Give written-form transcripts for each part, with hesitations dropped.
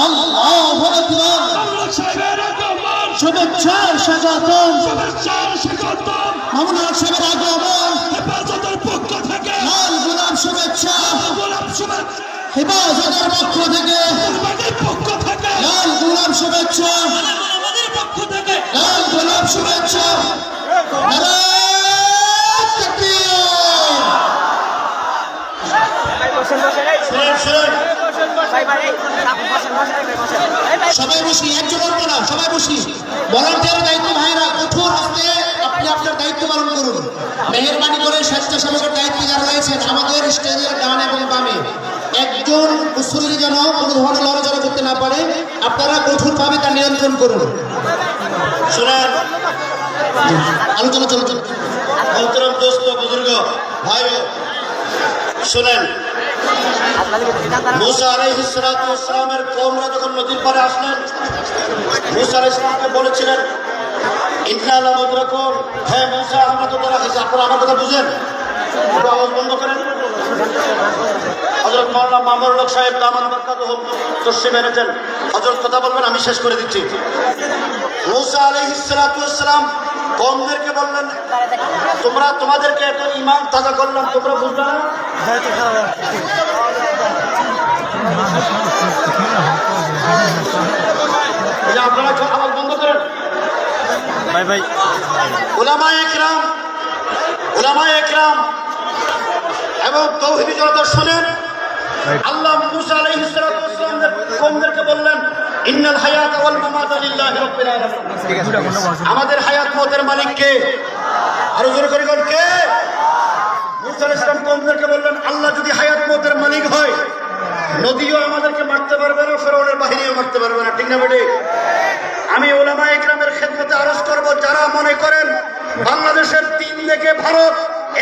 আল্লাহু আকবার। শুভেচ্ছার স্বাগতম, মামুনুল সাহেবের আগমন। হেফাজতের পক্ষ থেকে লাল গোলাপ শুভেচ্ছা, হেফাজতের পক্ষ থেকে লাল গোলাপ শুভেচ্ছা, লাল গোলাপ শুভেচ্ছা। নারায়ে তাকবীর। সবাই বসি, একজন অন্য না, সবাই বসি। ভলান্টিয়ার দায়িত্ব ভাইরা, কঠোর হস্তে আপনি আপনার দায়িত্ব পালন করুন। মেহেরবানি করে স্বেচ্ছাসেবকের দায়িত্বে যারা রয়েছেন আমাদের স্টেজের ডান এবং বামে, একজন মুসল্লি যেন কোনো ধরনের লড়াচড়া করতে না পারে, আপনারা কঠোরভাবে তা নিয়ন্ত্রণ করুন। শোনেন, আলোচনা চলছে। মোহতরম দোস্ত বুজুর্গ ভাই, শোনেন, মুসা আলাইহিস সালাতু ওয়াস সালামের কওমরা যখন নদীর পাড়ে আসলেন, মুসা আলাইহিস সালামকে বলেছিলেন ইন্না লা মুদরাকুন, হে মুসা আমরা তো ধরা খাইছি। আপনারা আমার কথা বুঝেন, একটু আওয়াজ বন্ধ করেন। হযরত মাওলানা মামুনুল হক সাহেব দামান বরকাতুহু তশরিফ এনেছেন, হযরত কথা বলবেন, আমি শেষ করে দিচ্ছি। মুসা আলাইহিস সালাতু ওয়াস সালাম কওমদেরকে বললেন, তোমরা তোমাদেরকে এত ঈমান তাজা করলাম, তোমরা বুঝবে না? আপনারা আওয়াজ বন্ধ করেন। ভাই ভাই, উলামায়ে কেরাম এবং তাওহীদি জনতা শুনেন, আল্লাহ মুসা আলাইহিস সালাতু ওয়াস সালামের কওমদেরকে বললেন ইন্নাল হায়াত ওয়াল মামাত লিল্লাহি রাব্বিল আলামিন। আমাদের হায়াত মওতের মালিক কে? আরো জোরে করে বলুন, কে? মুসা আলাইহিস সালাম কওমদেরকে বললেন আল্লাহ যদি হায়াত মওতের মালিক হয়, নদীও আমাদেরকে মারতে পারবে না, ফেরাউনের বাহিনীও মারতে পারবে না, ঠিক না বেটি? আমি উলামায়ে কেরামের খেদমতে আরজ করব, যারা মনে করেন বাংলাদেশের 3 দিকে ভারত,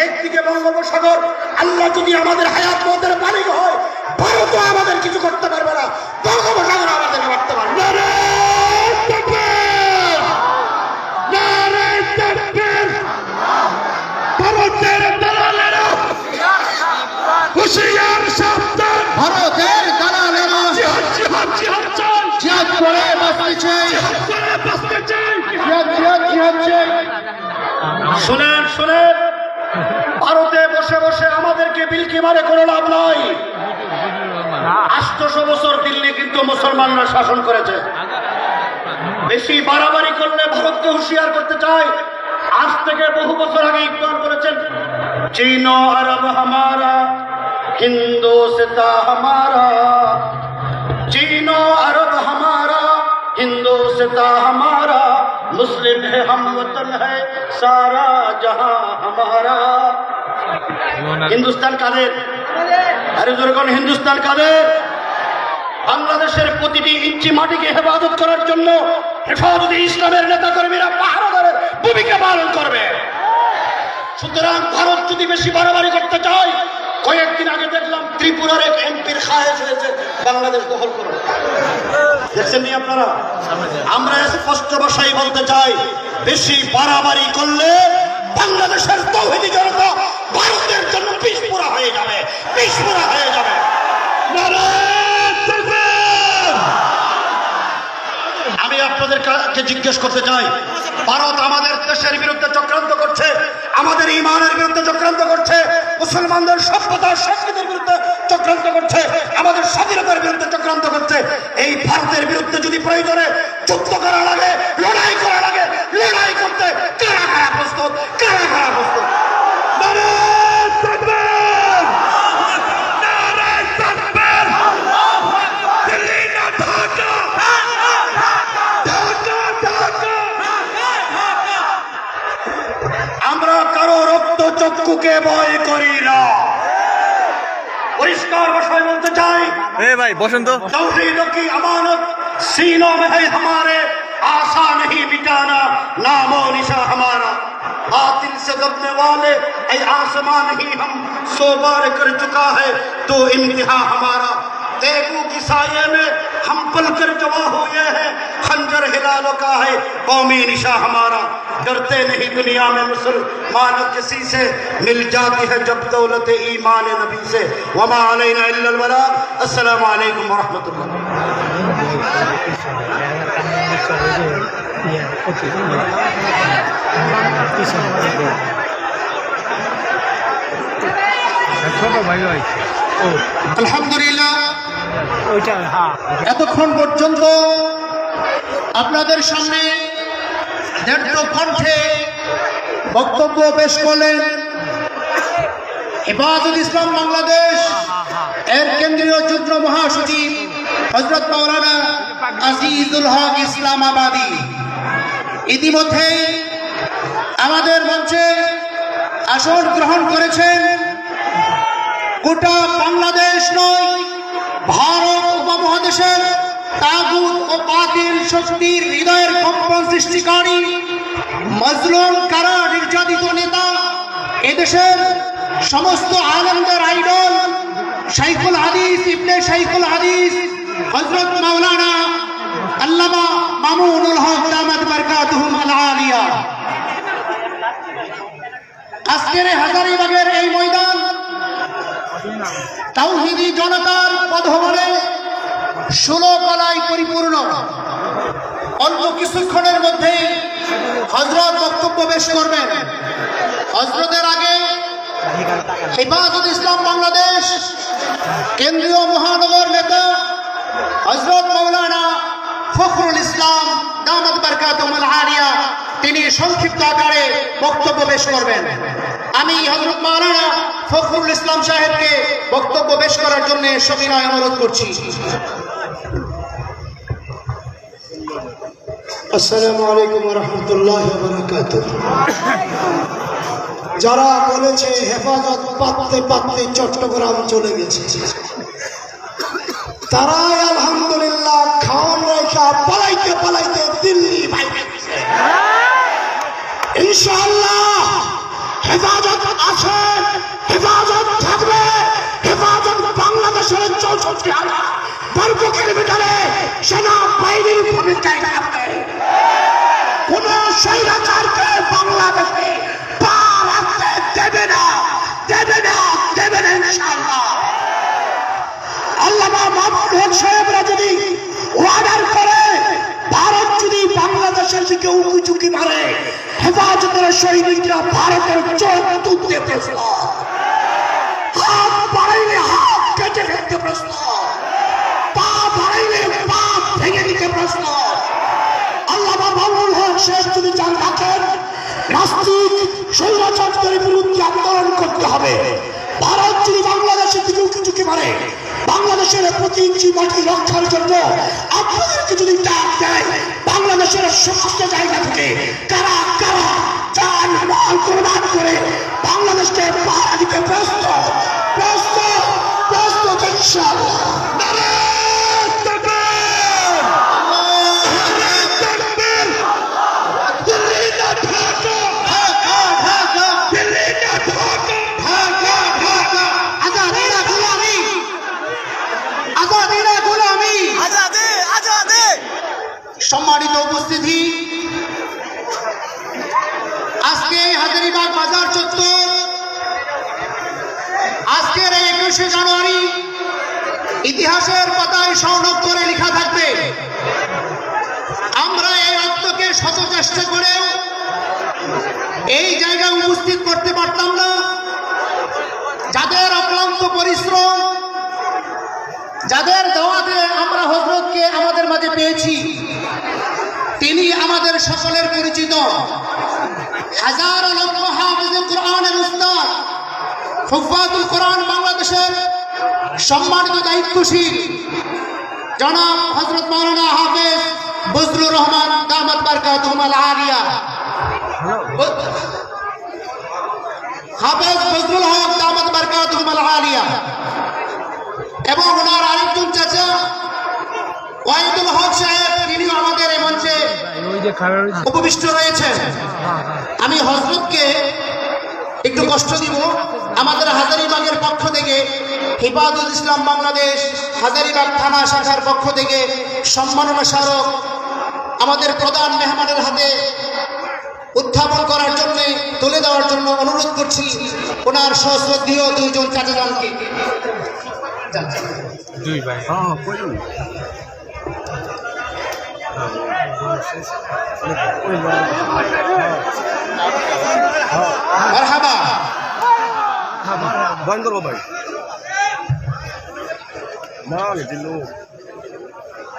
একদিকে বঙ্গোপসাগর, আল্লাহ যদি আমাদের হায়াত মওতের মালিক হয়, ভারতও আমাদের কিছু করতে পারবে না, বঙ্গোপসাগর আমাদেরকে মারতে পারবে না। নারায়ে তাকবীর, নারায়ে তাকবীর। ভারতের দালালেরা হুঁশিয়ার, সাবধান। ভারতের দালালেরা জিহাদ করে বাঁচতে চায়, শুনেন শুনেন, ভারতে বসে বসে আমাদেরকে বিলকি মারে কোনো লাভ নাই। 800 বছর দিল্লি কিন্তু মুসলমানরা শাসন করেছে। বেশি বাড়াবাড়ি করলে ভারতকে হুঁশিয়ার করতে চায়। আজ থেকে বহু বছর আগে ইকবাল বলেছেন, চীন আরব হামারা, হিন্দুস্তান হামারা, चीन अरब हमारा, हिंदुस्तान हमारा, मुस्लिम है हम वतन है सारा जहां हमारा। হিন্দুস্তান কাদের? আরে জোরগণ, হিন্দুস্তান কাদের? বাংলাদেশের প্রতিটি ইঞ্চি মাটিকে হেফাজত করার জন্য হেফাজতে ইসলামের নেতাকর্মীরা পাহারাদারের ভূমিকা পালন করবে। সুতরাং ভারত যদি বেশি বাড়াবাড়ি করতে চায়, কয়েকদিন আগে দেখলাম ত্রিপুরার এক এমপির খায়েশ হয়েছে বাংলাদেশ দখল করবে। দেখছেন নি আপনারা? আমরা স্পষ্ট ভাষায় বলতে চাই, বেশি বাড়াবাড়ি করলে বাংলাদেশের তাওহীদি জনতা ভারতের জন্য পিছপোড়া হয়ে যাবে, পিছপোড়া হয়ে যাবে। নারায়ে তাকবীর। আমি আপনাদেরকে জিজ্ঞেস করতে চাই, ভারত আমাদের দেশের বিরুদ্ধে চক্রান্ত করছে, আমাদের ঈমানের বিরুদ্ধে চক্রান্ত করছে, মুসলমানদের সভ্যতা সংস্কৃতির বিরুদ্ধে চক্রান্ত করছে, আমাদের স্বাধীনতার বিরুদ্ধে চক্রান্ত করছে। এই ভারতের বিরুদ্ধে যদি প্রয়োজনে যুদ্ধ করা লাগে, লড়াই করা লাগে, লড়াই করতে কারা কারা প্রস্তুত, কারা কারা প্রস্তুত? নারায়ে তাকবীর, নারায়ে তাকবীর। দিল্লি না ঢাকা, ঢাকা ঢাকা। আমরা কারো রক্ত চক্ষুকে ভয় করি না। পরিষ্কার ভাষায় বলতে চাই, भाई बसंत तौहीद की अमानत सीनों में है हमारे, आशा नहीं मिटाना नामो निशा हमारा। बातिल से दबने वाले ऐ आसमान ही हम 100 बार कर चुका है तो इम्तिहान हमारा। तेगू की साये में हम पल कर जवा हुए हैं, खंजर हिलालों का है कौमी निशा हमारा। डरते नहीं दुनिया में मुसलमान किसी से, मिल जाती है जब दौलत ईमान नबी से। वमा अलैना इल्लल बलाग। अस्सलामु अलैकुम व रहमतुल्लाह। আলহামদুলিল্লাহ, এতক্ষণ পর্যন্ত আপনাদের সামনে দৃঢ় কণ্ঠে বক্তব্য পেশ করলেন হেফাজত ইসলাম বাংলাদেশ এর কেন্দ্রীয় যুগ্ম মহাসচিব হযরত মাওলানা আজিজুল হক ইসলামাবাদী। ইতিমধ্যে আমাদের মঞ্চে আসন গ্রহণ করেছেন গোটা বাংলাদেশ নয়, ভারত উপমহাদেশের তাগুত ও বাতিল শক্তির হৃদয়ের কম্পন সৃষ্টিকারী মজলুম কারা নির্যাতিত নেতা, এদেশের সমস্ত আলেমদের আইডল শাইখুল হাদিস ইবনে শাইখুল হাদিস হযরত মাওলানা আল্লামা মামুনুল হক দামাত বারকাতুহুম আল আলিয়া। আজকের হাজারীবাগের এই ময়দান তাওহীদি জনতার পদভরে 16 কলায় পরিপূর্ণ। অল্প কিছুক্ষণের মধ্যে হযরত বক্তব্য পেশ করবেন। হযরতের আগে হেফাজত ইসলাম বাংলাদেশ কেন্দ্রীয় মহানগর নেতা হযরত মাওলানা ফখরুল ইসলাম দামাত বারকাতুহুম আল আলিয়া তিনি সংক্ষিপ্ত আকারে বক্তব্য পেশ করবেন। আমি হযরত মাওলানা ফখরুল ইসলাম সাহেবকে বক্তব্য পেশ করার জন্য সবিনয় অনুরোধ করছি। আসসালামু আলাইকুম ওয়া রাহমাতুল্লাহি ওয়া বারাকাতুহু। যারা বলেছে হেফাজত পাততে পাততে চট্টগ্রাম চলে গেছে, তারাই আলহামদুলিল্লাহ খাওয়ান রেখা পালাইতে পালাইতে দিল্লি বাইরে গেছে। ইনশাআল্লাহ হেফাজত আছে, হেফাজত থাকবে। হেফাজত বাংলাদেশের 64 বর্গ কিলোমিটারে সেনা বাহিনীর ভূমিকায় থাকবে। কোন স্বৈরাচারকে বাংলাদেশে পা রাখতে দেবে না, দেবে না, দেবে না ইনশাআল্লাহ। আল্লামা মামুনুল হক সাহেবরা যদি অর্ডার করে ভারত যদি বাংলাদেশের দিকে উঁকি মারে, হেফাজতের সৈনিকরা ভারতের চোখ তুলতে প্রস্তুত, হাত বাড়াইলে হাত কেটে ফেলতে প্রস্তুত, পা বাড়াইলে পা ভেঙে দিতে প্রস্তুত। আল্লামা মামুনুল হক সাহেব যদি চান রাখেন নাস্তিক স্বৈরাচারদের বিরুদ্ধে আন্দোলন করতে হবে। ভারত যদি বাংলাদেশের দিকে উঁকি মারে, বাংলাদেশের প্রতি ইঞ্চি মাটি রক্ষার জন্য আপনাদেরকে যদি ডাক দেয়, বাংলাদেশের সমস্ত জায়গা থেকে কারা কারা জান মাল কোরবান করে বাংলাদেশকে পাহারা দিতে প্রস্তুত, প্রস্তুত, প্রস্তুত ইনশাআল্লাহ। সম্মানিত উপস্থিতি, আজকে হাজারীবাগ বাজার চত্বর, আজকের এই 21শে জানুয়ারি ইতিহাসের পাতায় স্বর্ণাক্ষরে লেখা থাকবে। আমরা এই রক্তকে শত চেষ্টা করেও এই জায়গায় উপস্থিত করতে পারতাম না। যাদের অক্লান্ত পরিশ্রম, যাদের দাওয়াতে আমরা হযরতকে আমাদের মাঝে পেয়েছি, তিনি আমাদের সকলের পরিচিত হাজার লক্ষ হাফেজে কোরআনের উস্তাদ, হুফাজুল কোরআন বাংলাদেশের সম্মানিত দায়িত্বশীল জনাব হযরত মাওলানা হাফেজ বজলুর রহমান দামাত বারকাতুহুম আল আলিয়া, হাফেজ বজলুল হক দামাত বারকাতুহুম আল আলিয়া, এবং ওনার আরেকজন চাচা ওয়াহিদুল হক সাহেব, তিনিও আমাদের এই মঞ্চে উপবিষ্ট রয়েছেন। আমি হযরতকে একটু কষ্ট দিব, আমাদের হাজারীবাগের পক্ষ থেকে হেফাজত ইসলাম বাংলাদেশ হাজারীবাগ থানা শাখার পক্ষ থেকে সম্মাননা স্মারক আমাদের প্রধান মেহমানের হাতে উত্থাপন করার জন্য তুলে দেওয়ার জন্য অনুরোধ করছি ওনার সশ্রদ্ধীয় দুইজন চাচাজানকে। দুই ভাই মারহাবা। বন্ধ করো ভাই না দিলু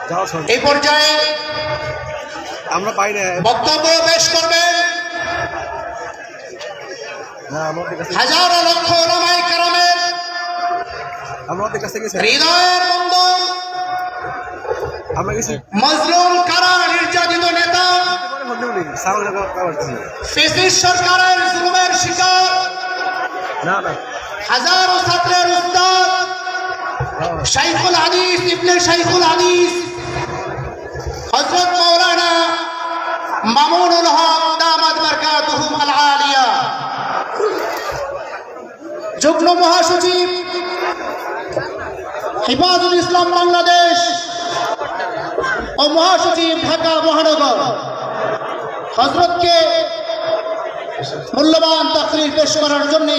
যাও সর এই পর্যায়ে আমরা পাই না বক্তব্য পেশ করবেন না আমাদের কাছে হাজারো লক্ষ ওলামায়ে কেরামের আমাদের কাছে গেছে হৃদয়ের বন্ধন, আমরা গেছি মজলুম কারা নির্যাতিত নেতা, ফ্যাসিস্ট সরকারের জুলুমের শিকার না না হাজারো ছাত্রের উস্তাদ শাইখুল হাদিস ইবনে শাইখুল হাদিস হযরত মাওলানা মামুনুল হক দামাত বারকাতুহুম আল আলিয়া, যুগ্ম মহাসচিব হেফাজত ইসলাম বাংলাদেশ ও মহাসচিব ঢাকা মহানগর, হযরতকে মূল্যবান তাকরীর পেশ করার জন্য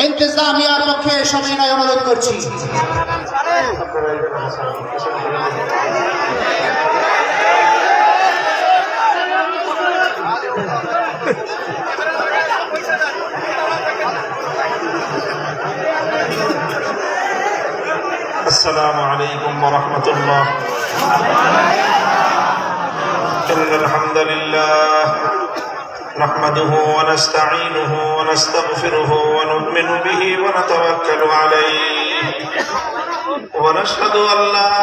ইন্তেজামিয়ার পক্ষে সবিনয় অনুরোধ করছি। السلام عليكم ورحمة الله. إن الحمد لله نحمده ونستعينه ونستغفره ونؤمن به ونتوكل عليه ونشهد أن لا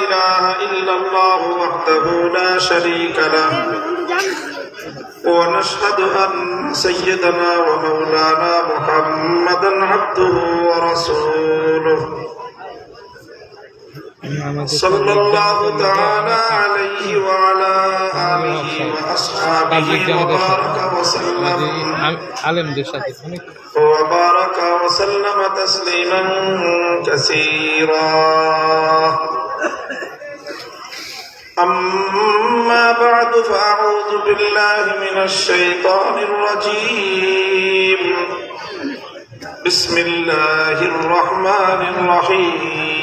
إله إلا الله وحده لا شريك له ونشهد أن سيدنا ومولانا محمدا عبده ورسوله صلى الله تعالى عليه وعلى آله وأصحابه وبارك وسلم تسليما كثيرا. أما بعد فأعوذ بالله من الشيطان الرجيم. بسم الله الرحمن الرحيم.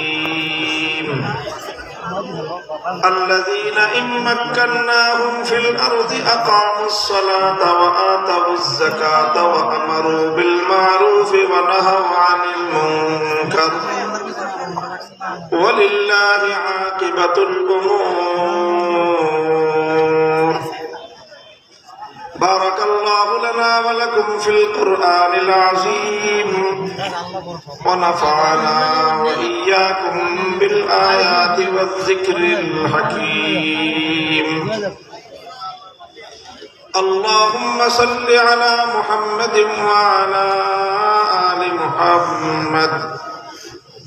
الذين إن مكناهم في الأرض أقاموا الصلاة وآتوا الزكاة وأمروا بالمعروف ونهوا عن المنكر ولله عاقبة الأمور. بارك الله لنا ولكم في القرآن العظيم ونفعنا وإياكم بالآيات والذكر الحكيم. اللهم صل على محمد وعلى آل محمد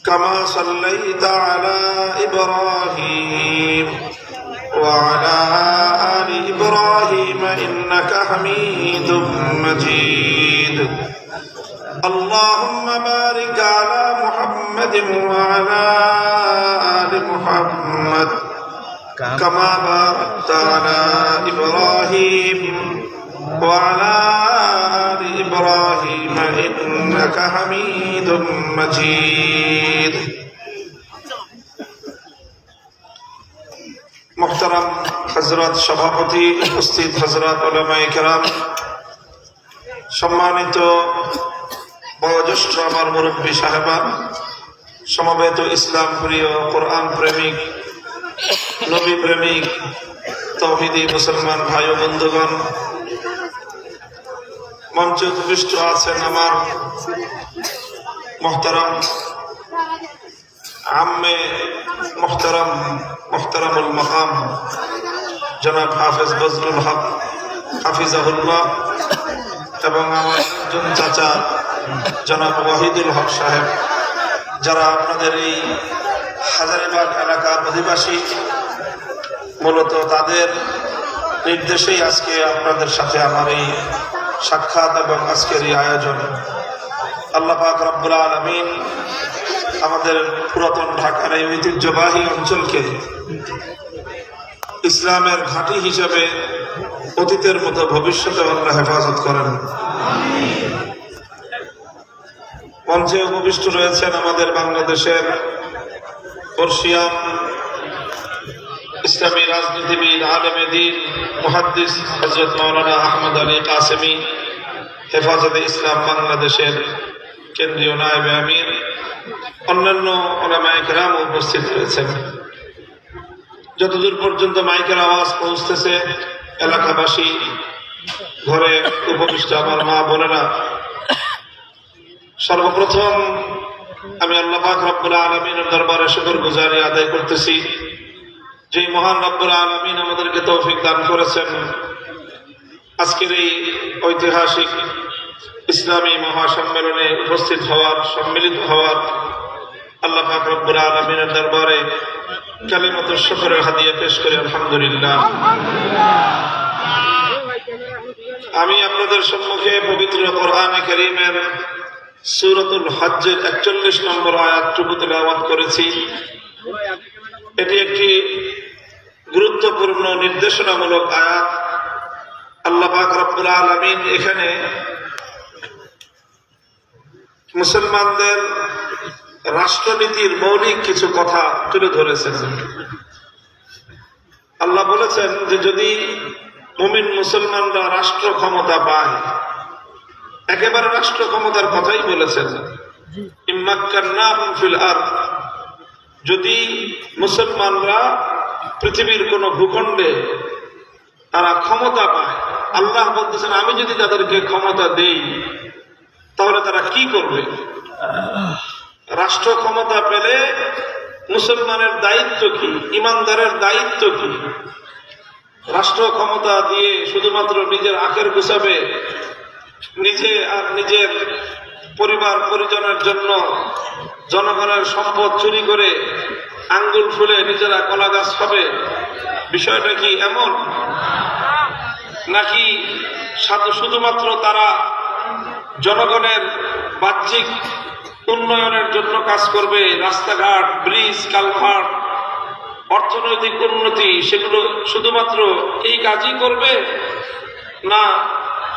كما صليت على إبراهيم وعلى آل إبراهيم إنك حميد مجيد. اللهم بارك على محمد وعلى آل محمد كما باركت على إبراهيم وعلى آل إبراهيم إنك حميد مجيد. محترم হযরত সভাপতি, উপস্থিত হযরত উলামায়ে কেরাম, সম্মানিত বয়োজ্যেষ্ঠ আমার মুরব্বী সাহেবান, সমবেত ইসলাম প্রিয়, কোরআন প্রেমিক, নবী প্রেমিক, তৌহিদি মুসলমান ভাই ও বন্ধুগণ, মঞ্চে উপবিষ্ট আছেন আমার মোহতারাম আম্মে মোহতারাম মোহতারামুল মাকাম জনাব হাফেজ বজলুল হক হাফিজাহুল্লাহ, এবং আমার একজন চাচা জনাব ওয়াহিদুল হক সাহেব, যারা আপনাদের এই হাজারীবাগ এলাকার অধিবাসী, মূলত তাদের নির্দেশেই আজকে আপনাদের সাথে আমার এই সাক্ষাৎ এবং আজকের এই আয়োজন। আল্লাহ পাক রব্বুল আলামিন আমাদের পুরাতন ঢাকার এই ঐতিহ্যবাহী অঞ্চলকে ইসলামের ঘাঁটি হিসেবে অতীতের মতো ভবিষ্যতে আল্লাহ হেফাজত করেন। মঞ্চে উপবিষ্ট রয়েছেন আমাদের বাংলাদেশের বর্ষিয়ান ইসলামী রাজনীতিবিদ, আলেমে দ্বীন, মুহাদ্দিস হযরত মাওলানা আহমদ আলী কাসেমী, হেফাজতে ইসলাম বাংলাদেশের কেন্দ্রীয় নায়েবে আমির, অন্যান্য উলামায়ে কেরাম উপস্থিত রয়েছেন। যতদূর পর্যন্ত মাইকের আওয়াজ পৌঁছতেছে, এলাকাবাসী, ঘরে উপবিষ্ট আমার মা বোনেরা, সর্বপ্রথম আমি আল্লাহ পাক রব্বুল আলামিনের দরবারে শুকরগুজারি আদায় করতেছি, যে মহান রব্বুল আলামিন আমাদেরকে তৌফিক দান করেছেন আজকের এই ঐতিহাসিক ইসলামী মহাসম্মেলনে উপস্থিত হওয়ার, সম্মিলিত হওয়ার। আল্লাহ পাক রব্বুল আলামিনের দরবারে কালিমাতুশ শুকরের হাদিয়া পেশ করি আলহামদুলিল্লাহ। আমি আপনাদের সম্মুখে পবিত্র কোরআনে কারীমের সূরাতুল হজ্জের 41 নম্বর আয়াতটুকু তেলাওয়াত করেছি। এটি একটি গুরুত্বপূর্ণ নির্দেশনামূলক আয়াত। আল্লাহ পাক রব্বুল আলামিন এখানে মুসলমানদের রাষ্ট্রনীতির মৌলিক কিছু কথা তুলে ধরেছেন। আল্লাহ বলেছেন যে যদি মুমিন মুসলমানরা রাষ্ট্র ক্ষমতা পায়, একেবারে রাষ্ট্র ক্ষমতার কথাই বলেছেন, ইম্মাক্কান্নাহুম ফিল আরদ, যদি মুসলমানরা পৃথিবীর কোন ভূখণ্ডে তারা ক্ষমতা পায়, আল্লাহ বলতেছেন আমি যদি তাদেরকে ক্ষমতা দেই তাহলে তারা কি করবে। রাষ্ট্র ক্ষমতা পেলে মুসলমানের দায়িত্ব কি, ইমানদারের দায়িত্ব কি? রাষ্ট্র ক্ষমতা দিয়ে শুধুমাত্র নিজের আখের গুছাবে, নিজে আর নিজের পরিবার পরিজনের জন্য জনগণের সম্পদ চুরি করে আঙ্গুল ফুলে নিজেরা কলা গাছ খাবে? বিষয়টা কি এমন? নাকি শুধুমাত্র তারা জনগণের বাহ্যিক উন্নয়নের জন্য কাজ করবে, রাস্তাঘাট, ব্রিজ, কালভার্ট, অর্থনৈতিক উন্নতি, সেগুলো শুধুমাত্র এই কাজই করবে? না,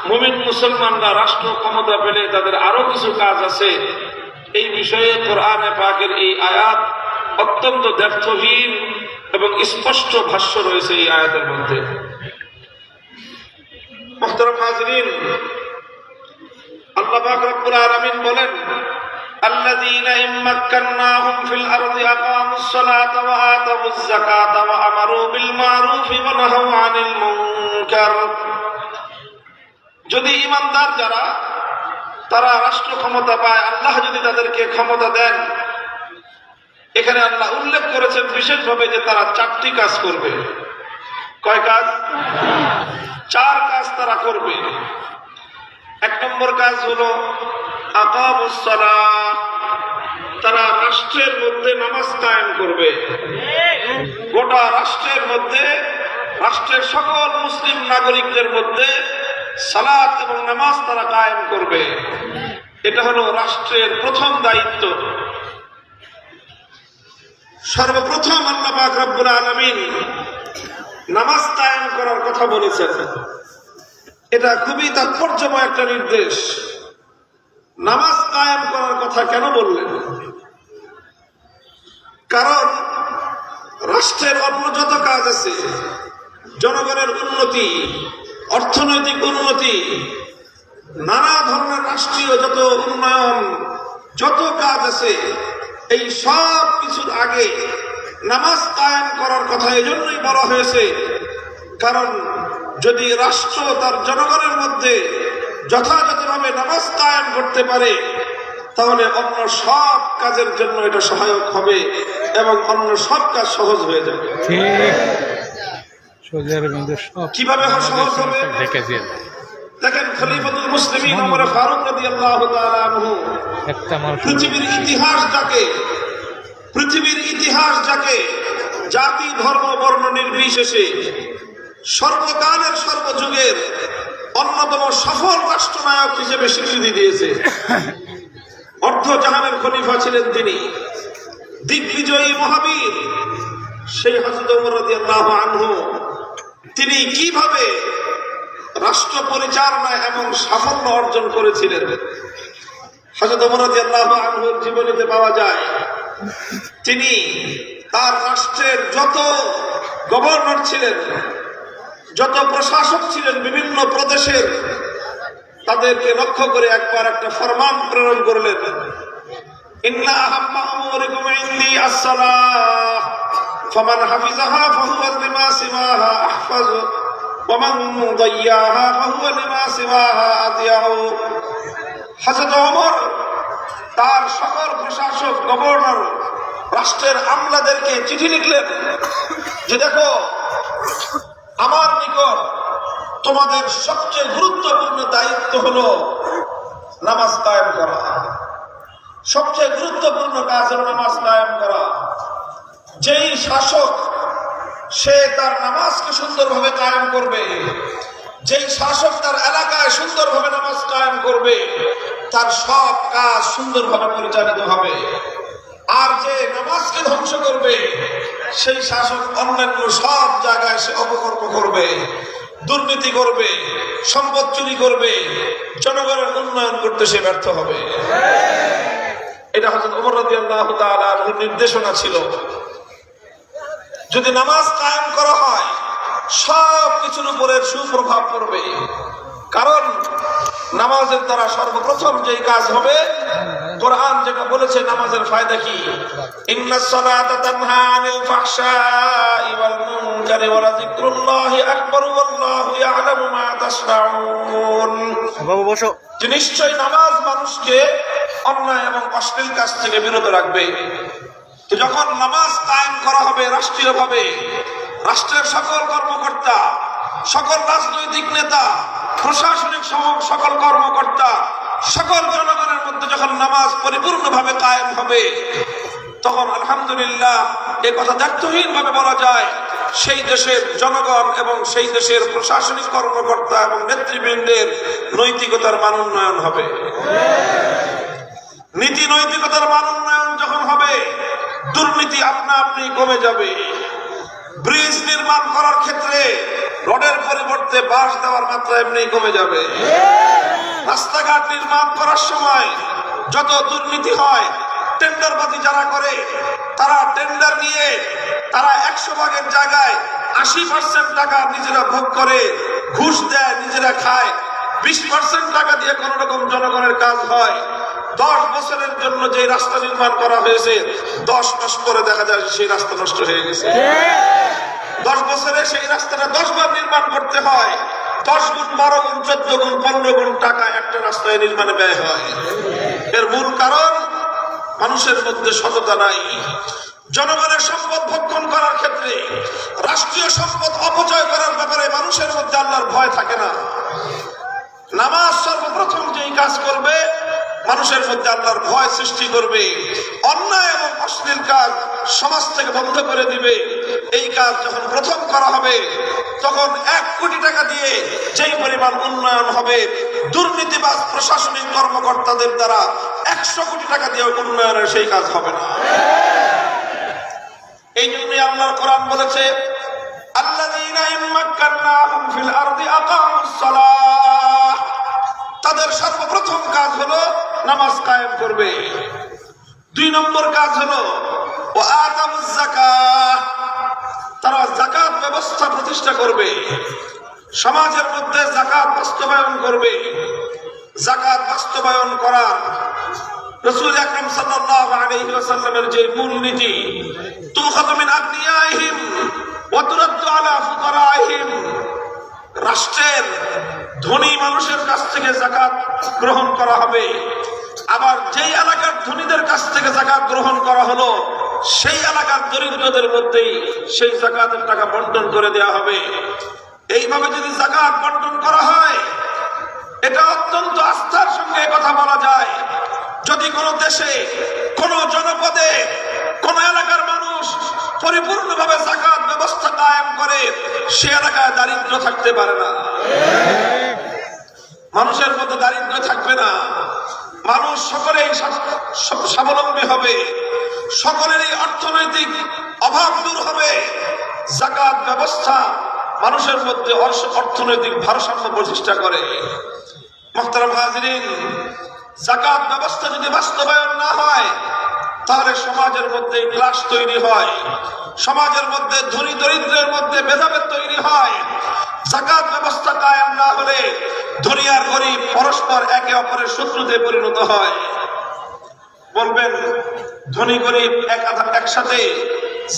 মুমিন মুসলমানরা রাষ্ট্র ক্ষমতা পেলে তাদের আরো কিছু কাজ আছে। এই বিষয়ে কোরআনে পাকের এই আয়াত অত্যন্ত দ্ব্যর্থহীন এবং স্পষ্ট ভাষ্য রয়েছে এই আয়াতের মধ্যে। মুহতারাম হাজরিন, আল্লাহ পাক রব্বুল আলামিন বলেন, আল্লাযীনা ইম্মাক্কান্নাহুম ফিল আরদি আকামুস সালাতা ওয়া আতাউয যাকাতা ওয়া আমারু বিল মারুফি ওয়া নাহাউ আনিল মুনকার। যদি ঈমানদার যারা তারা রাষ্ট্র ক্ষমতা পায়, আল্লাহ যদি তাদেরকে ক্ষমতা দেন, এখানে আল্লাহ উল্লেখ করেছেন বিশেষভাবে যে তারা 4টি কাজ করবে। কয় কাজ? 4 কাজ তারা করবে। 1 নম্বর কাজ হলো আকামুস সালাত, তারা রাষ্ট্রের মধ্যে নামাজ কায়েম করবে। গোটা রাষ্ট্রের মধ্যে, রাষ্ট্রের সকল মুসলিম নাগরিকদের মধ্যে সালাত এবং নামাজ তারা কায়েম করবে। এটা হলো রাষ্ট্রের প্রথম দায়িত্ব। সর্বপ্রথম আল্লাহ পাক রব্বুল আলামিন নামাজ কায়েম করার কথা বলেছেন। এটা খুবই তাৎপর্যময় একটা নির্দেশ। নামাজ কায়েম করার কথা কেন বললেন? কারণ রাষ্ট্রের অন্য যত কাজ আছে, জনগণের উন্নতি, অর্থনৈতিক উন্নতি, নানা ধরনের রাষ্ট্রীয় যত উন্নয়ন, যত কাজ আছে, এই সব কিছুর আগে নামাজ কায়েম করার কথা এজন্যই বলা হয়েছে, কারণ যদি রাষ্ট্র তার জনগণের মধ্যে যথাযথভাবে নামাজ কায়েম করতে পারে, তাহলে অন্য সব কাজের জন্য এটা সহায়ক হবে এবং অন্য সব কাজ সহজ হয়ে যাবে। কিভাবে সহজ হবে? দেখেন, খলিফাতুল মুসলিমিন ওমর ফারুক রাদিয়াল্লাহু তাআলা আনহু পৃথিবীর ইতিহাস যাকে জাতি, ধর্ম, বর্ণ নির্বিশেষে সর্বকালের সর্বযুগের অন্যতম সফল রাষ্ট্রনায়ক হিসেবে স্বীকৃতি দিয়েছে। অর্ধ জাহানের খলিফা ছিলেন তিনি, দিগ্বিজয়ী মহাবীর সেই হযরত ওমর রাদিয়াল্লাহু আনহু তিনি কিভাবে রাষ্ট্র পরিচালনায় এমন সাফল্য অর্জন করেছিলেন হযরত ওমর রাদিয়াল্লাহু আনহুর জীবনীতে পাওয়া যায়। তিনি তার রাষ্ট্রের যত গভর্নর ছিলেন, যত প্রশাসক ছিলেন বিভিন্ন প্রদেশের, তাদেরকে লক্ষ্য করে একবার একটা ফরমান প্রেরণ করলেন, ইন্না আহাম্মা উমুরিকুম ইনদি আস-সালাহ ফামান হাফিজাহা ফাহুয়া লিমা সিওয়াহা আহফাজ ওয়া মান দাইয়াহা ফাহুয়া লিমা সিওয়াহা আদিয়াউ। হযরত ওমর তার সকল প্রশাসক, গভর্নর, রাষ্ট্রের আমলাদেরকে চিঠি লিখলেন যে দেখো, আমার নিকট তোমাদের সবচেয়ে গুরুত্বপূর্ণ দায়িত্ব হলো নামাজ কায়েম করা। সবচেয়ে গুরুত্বপূর্ণ কাজ হলো নামাজ কায়েম করা। যেই শাসক সে তার নামাজকে সুন্দরভাবে কায়েম করবে, যেই শাসক তার এলাকায় সুন্দরভাবে নামাজ কায়েম করবে, তার সব কাজ সুন্দরভাবে পরিচালিত হবে। আর যে নামাজকে ধ্বংস করবে, সেই শাসক অন্যান্য সব জায়গায় সে অপকর্ম করবে, দুর্নীতি করবে, সম্পদ চুরি করবে, জনগণের উন্নয়ন করতে সে ব্যর্থ হবে। এটা হযরত ওমর রাদিয়াল্লাহু তাআলা আনহুর নির্দেশনা ছিল। যদি নামাজ কায়েম করা হয়, সব কিছুর উপরে সুপ্রভাব পড়বে। কারণ নামাজের দ্বারা সর্বপ্রথম যেই কাজ হবে, কোরআন যেটা বলেছে নামাজের ফায়দা কি, ইন্নাস সালাতা তানহা আনিল ফাহশাই ওয়াল মুনকারি ওয়া লাযিকরুল্লাহি আকবার ওয়াল্লাহু ইয়ালামু মা তাসনাউন। বাবু বসো। যে নিশ্চয়ই নামাজ মানুষকে অন্যায় এবং অশ্লীল কাজ থেকে বিরত রাখবে। তো যখন নামাজ কায়েম করা হবে রাষ্ট্রীয়ভাবে, রাষ্ট্রের সকল কর্মকর্তা, সকল রাজনৈতিক নেতা, প্রশাসনিক সকল কর্মকর্তা, সকল জনগণের মধ্যে যখন নামাজ পরিপূর্ণভাবে কায়েম হবে, তখন আলহামদুলিল্লাহ এ কথা দায়িত্বহীন ভাবে বলা যায়, সেই দেশের জনগণ এবং সেই দেশের প্রশাসনিক কর্মকর্তা এবং নেতৃবৃন্দের নৈতিকতার মান উন্নয়ন হবে। নীতি নৈতিকতার মান উন্নয়ন যখন হবে, দুর্নীতি আপনা আপনি কমে যাবে। ব্রিজ নির্মাণ করার ক্ষেত্রে রডের পরিবর্তে বাঁশ দেওয়ার মাত্রা এমনি কমে যাবে। রাস্তাঘাট নির্মাণ করার সময় যত দুর্নীতি হয়, টেন্ডারবাজি যারা করে, তারা টেন্ডার নিয়ে তারা 100 ভাগের জায়গায় 80% টাকা নিজেরা ভোগ করে, ঘুষ দেয়, নিজেরা খায়। 20% টাকা দিয়ে কোন রকম জনগণের কাজ হয়। 10 বছরের জন্য যে রাস্তা নির্মাণ করা হয়েছে, 10 মাস পরে দেখা যায় সেই রাস্তা নষ্ট হয়ে গেছে। 10 বছরে সেই রাস্তাটা 10 বার নির্মাণ করতে হয়। 10 গুণ, 12 গুণ, 14 গুণ, 15 গুণ টাকা একটা রাস্তায় নির্মাণে ব্যয় হয়। এর মূল কারণ মানুষের মধ্যে সততা নাই। জনগণের সম্পদ ভক্ষণ করার ক্ষেত্রে, রাষ্ট্রীয় সম্পদ অপচয় করার ব্যাপারে মানুষের মধ্যে আল্লাহর ভয় থাকে না। নামাজ সর্বপ্রথম যেই কাজ করবে, মানুষের মধ্যে আল্লাহর ভয় সৃষ্টি করবে, অন্যায় এবং অশ্লীল কাজ সমাজ থেকে বন্ধ করে দিবে। এই কাজ যখন প্রথম করা হবে, তখন 1 কোটি টাকা দিয়ে যেই পরিমাণ উন্নয়ন হবে, দুর্নীতিবাজ প্রশাসনিক কর্মকর্তাদের দ্বারা 100 কোটি টাকা দিয়ে উন্নয়নের সেই কাজ হবে না। এই জন্যই আল্লাহর কোরআন বলেছে, আল্লাযীনা ইম্মাক্কান্নাহুম ফিল আরদি আকামুস সালাহ। তাদের সর্বপ্রথম কাজ হলো নামাজ কায়েম করবে। 2 নম্বর কাজ হলো ওয়া আতামুজ যাকাহ। তারা যাকাত ব্যবস্থা প্রতিষ্ঠা করবে, সমাজের মধ্যে যাকাত বাস্তবায়ন করবে। যাকাত বাস্তবায়ন করার রাসূল আকরাম সাল্লাল্লাহু আলাইহি ওয়াসাল্লামের যে মূলনীতি, তুখাযু মিন আগনিয়াহিম ওয়া তুরাদ্দু আলা ফুকারাহিম। রাষ্ট্রের ধনী মানুষের কাছ থেকে যাকাত গ্রহণ করা হবে, আবার যেই এলাকার ধনীদের কাছ থেকে যাকাত গ্রহণ করা হলো, সেই এলাকার দরিদ্রদের মধ্যেই সেই যাকাতের টাকা বন্টন করে দেওয়া হবে। এইভাবে যদি যাকাত বন্টন করা হয়, এটা অত্যন্ত আস্থার সঙ্গে কথা বলা যায়। যদি কোনো দেশে, কোনো জনপদে, কোন এলাকার মানুষ পরিপূর্ণভাবে যাকাত ব্যবস্থা কায়েম করে, সে এলাকায় দারিদ্র থাকতে পারে না, মানুষের মধ্যে দারিদ্র থাকবে না। মানুষ সকলেই স্বাবলম্বী হবে, সকলেরই অর্থনৈতিক অভাব দূর হবে। যাকাত ব্যবস্থা মানুষের মধ্যে অর্থনৈতিক ভারসাম্য প্রতিষ্ঠা করে। মুহতারাম হাজিরিন, যাকাত ব্যবস্থা যদি বাস্তবায়ন না হয় তাহলে সমাজের মধ্যে ক্লাস তৈরি হয়, সমাজের মধ্যে ধনী দরিদ্রের মধ্যে ভেদাভেদ তৈরি হয়। যাকাত ব্যবস্থা কায়েম না হলে ধনী আর গরিব পরস্পর একে অপরের শত্রুতে পরিণত হয়। বলবেন ধনী গরিব একসাথে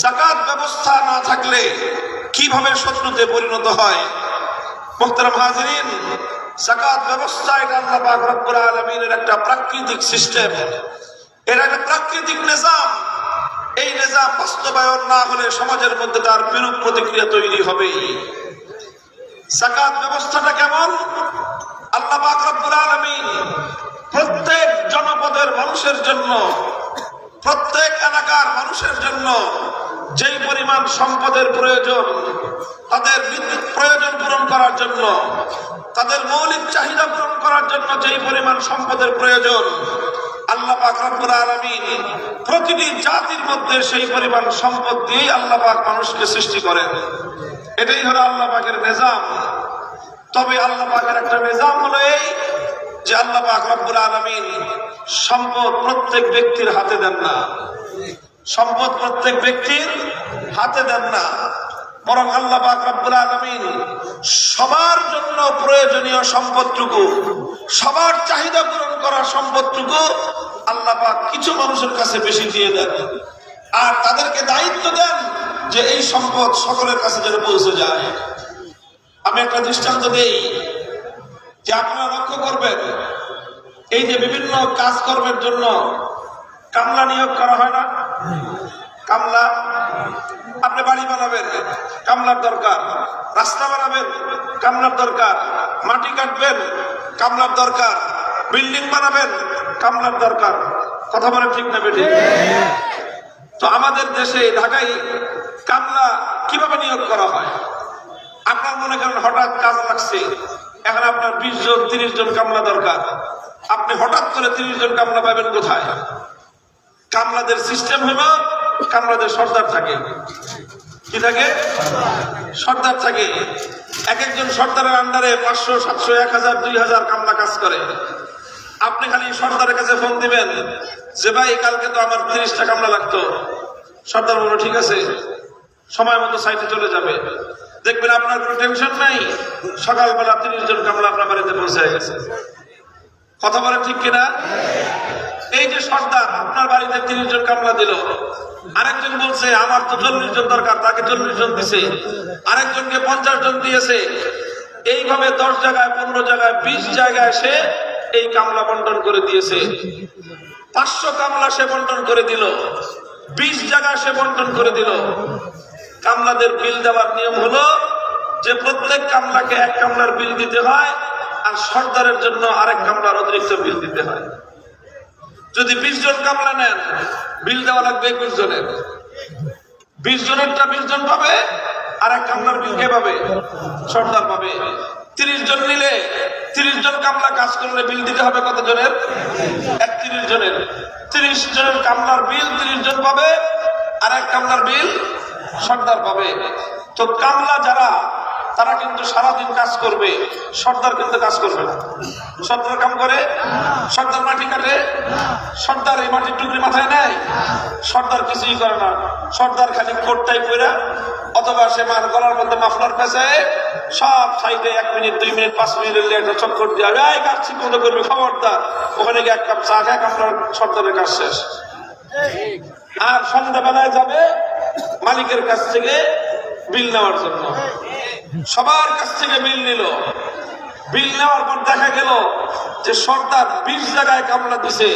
যাকাত ব্যবস্থা না থাকলে কিভাবে শত্রুতে পরিণত হয়? মুহতারাম হাজিরিন, যাকাত ব্যবস্থা এটা আল্লাহ পাক রব্বুল আলামিনের একটা প্রাকৃতিক সিস্টেম, এর একটা প্রাকৃতিক নিজাম। এই নিজাম বাস্তবায়ন না হলে সমাজের মধ্যে তার বিরূপ প্রতিক্রিয়া তৈরি হবে। যাকাত ব্যবস্থাটা কেমন? আল্লাহ পাক রব্বুল আলামিন প্রত্যেক জনপদের মানুষের জন্য, প্রত্যেক এলাকার মানুষের জন্য যেই পরিমাণ সম্পদের প্রয়োজন, তাদের প্রয়োজন পূরণ করার জন্য, তাদের মৌলিক চাহিদা পূরণ করার জন্য যেই পরিমাণ সম্পদের প্রয়োজন, আল্লাহ পাক রব্বুল আলামিন প্রতিটি জাতির মধ্যে সেই পরিমাণ সম্পদ দিয়েই আল্লাহ পাক মানুষকে সৃষ্টি করেন। এটাই হলো আল্লাহ পাকের নিজাম। তবে আল্লাহ পাকের একটা নিজাম হলো এই যে আল্লাহ পাক রব্বুল আলামিন সম্পদ প্রত্যেক ব্যক্তির হাতে দেন না, সম্পদ প্রত্যেক ব্যক্তির হাতে দেন না, বরং আল্লাহ পাক রব্বুল আলামিন সবার জন্য প্রয়োজনীয় সম্পদটুকু, সবার চাহিদা পূরণ করার সম্পদটুকু আল্লাহ পাক কিছু মানুষের কাছে বেশি দিয়ে দেন, আর তাদেরকে দায়িত্ব দেন যে এই সম্পদ সকলের কাছে যেন পৌঁছে যায়। আমি একটা দৃষ্টান্ত দেই যে আপনারা লক্ষ্য করবেন, এই যে বিভিন্ন কাজকর্মের জন্য কামলা নিয়োগ করা হয় না, কামলা, আপনি বাড়ি বানাবেন কামলার দরকার, রাস্তা বানাবেন কামলার দরকার, মাটি কাটবেন কামলার দরকার, বিল্ডিং বানাবেন কামলার দরকার। কথা বলেন ঠিক না বেঠিক? তো আমাদের দেশে ঢাকায় কামলা কিভাবে নিয়োগ করা হয়? আপনার মনে করেন হঠাৎ কাজ লাগছে, এখন আপনার 20 জন 30 জন কামলা দরকার, আপনি হঠাৎ করে 30 জন কামলা পাবেন কোথায়? কামলাদের সিস্টেম হলো, কামলাদের সর্দার থাকে। কি থাকে? সর্দার থাকে। এক একজন সর্দারের আন্ডারে 500, 700, 1000, 2000 কামলা কাজ করে। আপনি খালি সর্দারের কাছে ফোন দিবেন যে ভাই কালকে তো আমার 30টা কামলা লাগতো। সর্দার বলল ঠিক আছে, সময় মতো সাইটে চলে যাবে। দেখবেন আপনার কোনো টেনশন নাই, সকালবেলা 30 জন কামলা আপনার বাড়িতে পৌঁছে গেছে। কথা বলে ঠিক কিনা? এই যে সর্দার আপনার বাড়িতে 30 জন কামলা দিল, আরেকজন বলছে আমার তো 40 জন দরকার, তাকে 40 জন দিছে, আরেকজনকে 50 জন দিয়েছে। এইভাবে 10 জায়গায়, 15 জায়গায়, 20 জায়গায় সে এই কামলা বন্টন করে দিয়েছে। 500 কামলা সে বন্টন করে দিল, 20 জায়গায় সে বন্টন করে দিল। কামলাদের বিল দেওয়ার নিয়ম হলো যে প্রত্যেক কামলাকে 1 কামলার বিল দিতে হয়, আর সর্দারের জন্য আরেক কামলার অতিরিক্ত বিল দিতে হয়। যদি 20 জন কামলা নেন, বিল দেওয়া লাগবে 21 জনের। 20 জনেরটা 20 জন পাবে, আর এক কামলার বিল কে পাবে? সর্দার পাবে। 30 জন নিলে 30 জন কামলা কাজ করলে বিল দিতে হবে কত জনের? 31 জনের। 30 জনের কামলার বিল 30 জন পাবে, আর এক কামলার বিল সর্দার পাবে। তো কামলা যারা, তারা কিন্তু সারাদিন কাজ করবে, সর্দার কিন্তু কাজ করবে না। সর্দার কাম করে? সর্দার মাটি কাটে? সর্দার এই মাটির টুকরি মাথায় নেয়? সর্দার কিছুই করে না। সর্দার খালি কোটটাই পরে, অথবা সে মার গলার মধ্যে মাফলার পেঁচায় সব সাইডে 1 মিনিট 2 মিনিট 5 মিনিট একটা চক্কর দিয়ে এই কাজ ঠিক মতো করবে, খবরদার। ওখানে গিয়ে 1 কাপ চা খায়, আপনার সর্দারের কাজ শেষ। আর সন্ধ্যাবেলায় যাবে মালিকের কাছ থেকে বিল নেওয়ার জন্য। সবার কাছ থেকে বিল নিল। বিল নেওয়ার পর দেখা গেল যে সর্দার 20 জায়গায় কামলা দিছে,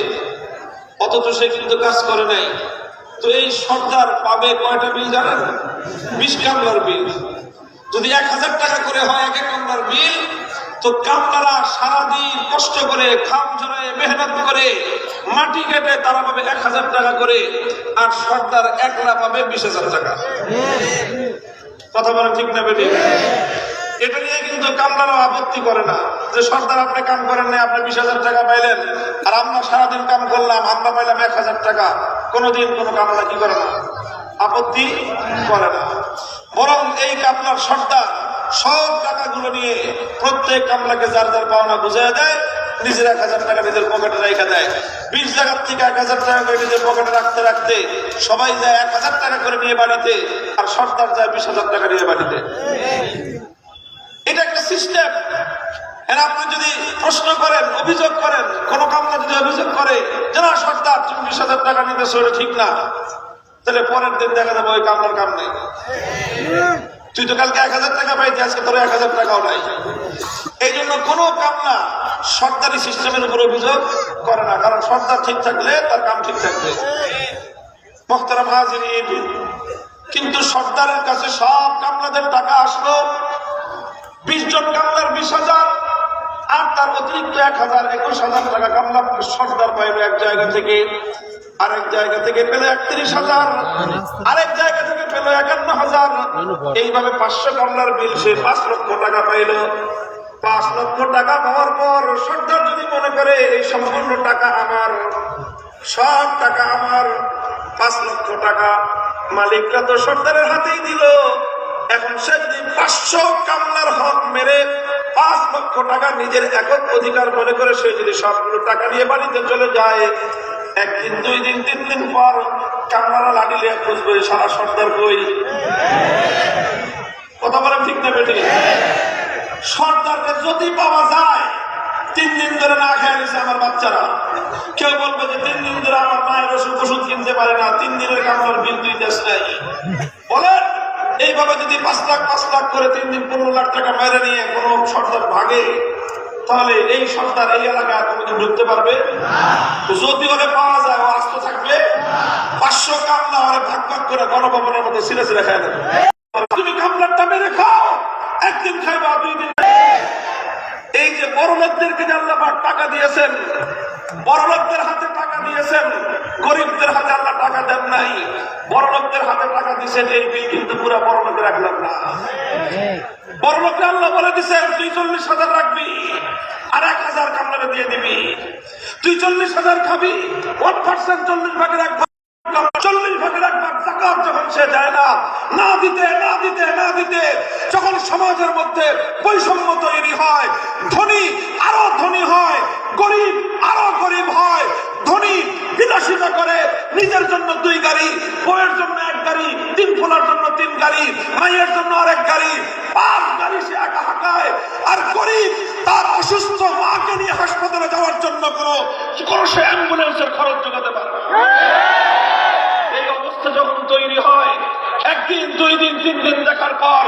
অথচ সে কিন্তু কাজ করে নাই। তো এই সর্দার পাবে কয়টা বিল জানেন? 20 কামলার বিল। যদি 1000 টাকা করে হয় 1 কামলার বিল, তো কামলারা সারাদিন কষ্ট করে, খাম ঝরায়, মেহনত করে, মাটি কেটে তারা পাবে 1000 টাকা করে, আর সর্দার একলা পাবে 20,000 টাকা। কথা বলেন ঠিক না বেঠিক? এটা নিয়ে কিন্তু কামলারও আপত্তি করে না যে সর্দার আপনি কাম করেন নাই, আপনি 20,000 টাকা পাইলেন, আর আমরা সারাদিন কাম করলাম, আমরা পাইলাম 1,000 টাকা। কোনোদিন কোনো কামলা কি করে না, আপত্তি করে না। বরং এই কামলার সর্দার সব টাকাগুলো নিয়ে প্রত্যেক কামলাকে যার যার পাওনা বুঝাই দেয়, নিজের 1,000 টাকা নিজের পকেটে রেখে দেয়। 20 জায়গার থেকে 1,000 টাকা করে নিজের পকেটে রাখতে রাখতে সবাই যায় 1,000 টাকা করে নিয়ে বাড়িতে, আর সর্দার যায় 20,000 টাকা নিয়ে বাড়িতে। এটা একটা সিস্টেম। এর আপনি যদি প্রশ্ন করেন, অভিযোগ করেন, কোন কামলা যদি অভিযোগ করে যে না সর্দার তুমি 20,000 টাকা নিতেছো, এটা ঠিক না, তাহলে পরের দিন দেখা যাবে ওই কামলার কাম নেই। তুই তো কালকে 1,000 টাকা পাইতে, আজকে তোর 1,000 টাকাও নাই। এই জন্য কোনো কামলা সরকারি সিস্টেমের উপর অভিযোগ করে না, কারণ সরকার ঠিক থাকলে তার কাম ঠিক থাকবে। মোহতারাম হাজিরিন, কিন্তু সর্দারের কাছে সব কামলাদের টাকা আসলো, 20 জন কামলার 20,000, আর তার অতিরিক্ত 1,000, 21,000 টাকা কামলা সর্দার পাইল এক জায়গা থেকে, আরেক জায়গা থেকে পেল 31,000, আরেক জায়গা থেকে পেল 51,000। এইভাবে 500 কামলার বিল সে 5 লক্ষ টাকা পাইল। 5 লক্ষ টাকা পাওয়ার পর সর্দার যদি মনে করে এই সম্পূর্ণ টাকা আমার, সব টাকা আমার, 5 লক্ষ টাকা মালিকরা তো সর্দারের হাতেই দিল, এখন সে যদি 500 কামলার হক মেরে 5 লক্ষ টাকা নিজের একক অধিকার মনে করে সে যদি সবগুলো টাকা নিয়ে বাড়িতে চলে যায়, একদিন, 2 দিন, 3 দিন পর কামলারা লাঠি লিয়ে খুঁজবে সারা সর্দার কই। কথা বলেন ঠিক না বেটি? সর্দারকে যদি পাওয়া যায়, 3 দিন ধরে না খেয়ে গেছে আমার বাচ্চারা, কেউ বলবে যে 3 দিন ধরে আমার মায়ের ওষুধ কিনতে পারে না, 3 দিনের কামলার বিল 2 দেশ নাই। বলেন এইভাবে যদি 5 লাখ করে 3 দিন 15 লাখ টাকা মেরে নিয়ে কোন সর্দার ভাগে, তাহলে এই সর্দার এই এলাকায় কোনোদিন ঢুকতে পারবে? যদি ওরে পাওয়া যায় ও আস্ত থাকবে। 500 কামলা ওরে ভাগ ভাগ করে গণভবনের মতো ছিঁড়ে ছিঁড়ে খায় না। তুমি কামলারটা মেরে খাও, একদিন খাইবা, 2 দিন। এই যে বড় লোকদেরকে যে আল্লাহ পাক টাকা দিয়েছেন, বড় লোকদের হাতে টাকা দিয়েছেন, গরিবদের হাতে আল্লাহ টাকা দেন নাই। বড় লোকদের হাতে টাকা দিয়েছেন, এই বিল কিন্তু পুরা বড় লোকের রাখলাম না। বড় লোককে আল্লাহ বলে দিচ্ছেন তুই 40,000 রাখবি, আর 1,000 কামলারে দিয়ে দিবি। তুই 40,000 খাবি, 1% 40 ভাগে রাখবি, 40 ভাগে রাখবা। যাকাত যখন সে যায় না দিতে যখন সমাজের মধ্যে বৈষম্য তৈরি হয়, ধনী আরো ধনী হয়, গরিব আরো গরিব হয়, ধনী বিলাসিতা করে নিজের জন্য 2 গাড়ি, বউয়ের জন্য 1 গাড়ি, 3 ফোলার জন্য 3 গাড়ি, মায়ের জন্য আরেক গাড়ি, 5 গাড়ি সে একা হাঁকায়। আর গরিব তার অসুস্থ মাকে নিয়ে হাসপাতালে যাওয়ার জন্য কোনো সে অ্যাম্বুলেন্সের খরচ জোগাতে পারে না। এই অবস্থা যখন তৈরি হয়, 1 দিন, 2 দিন, 3 দিন দেখার পর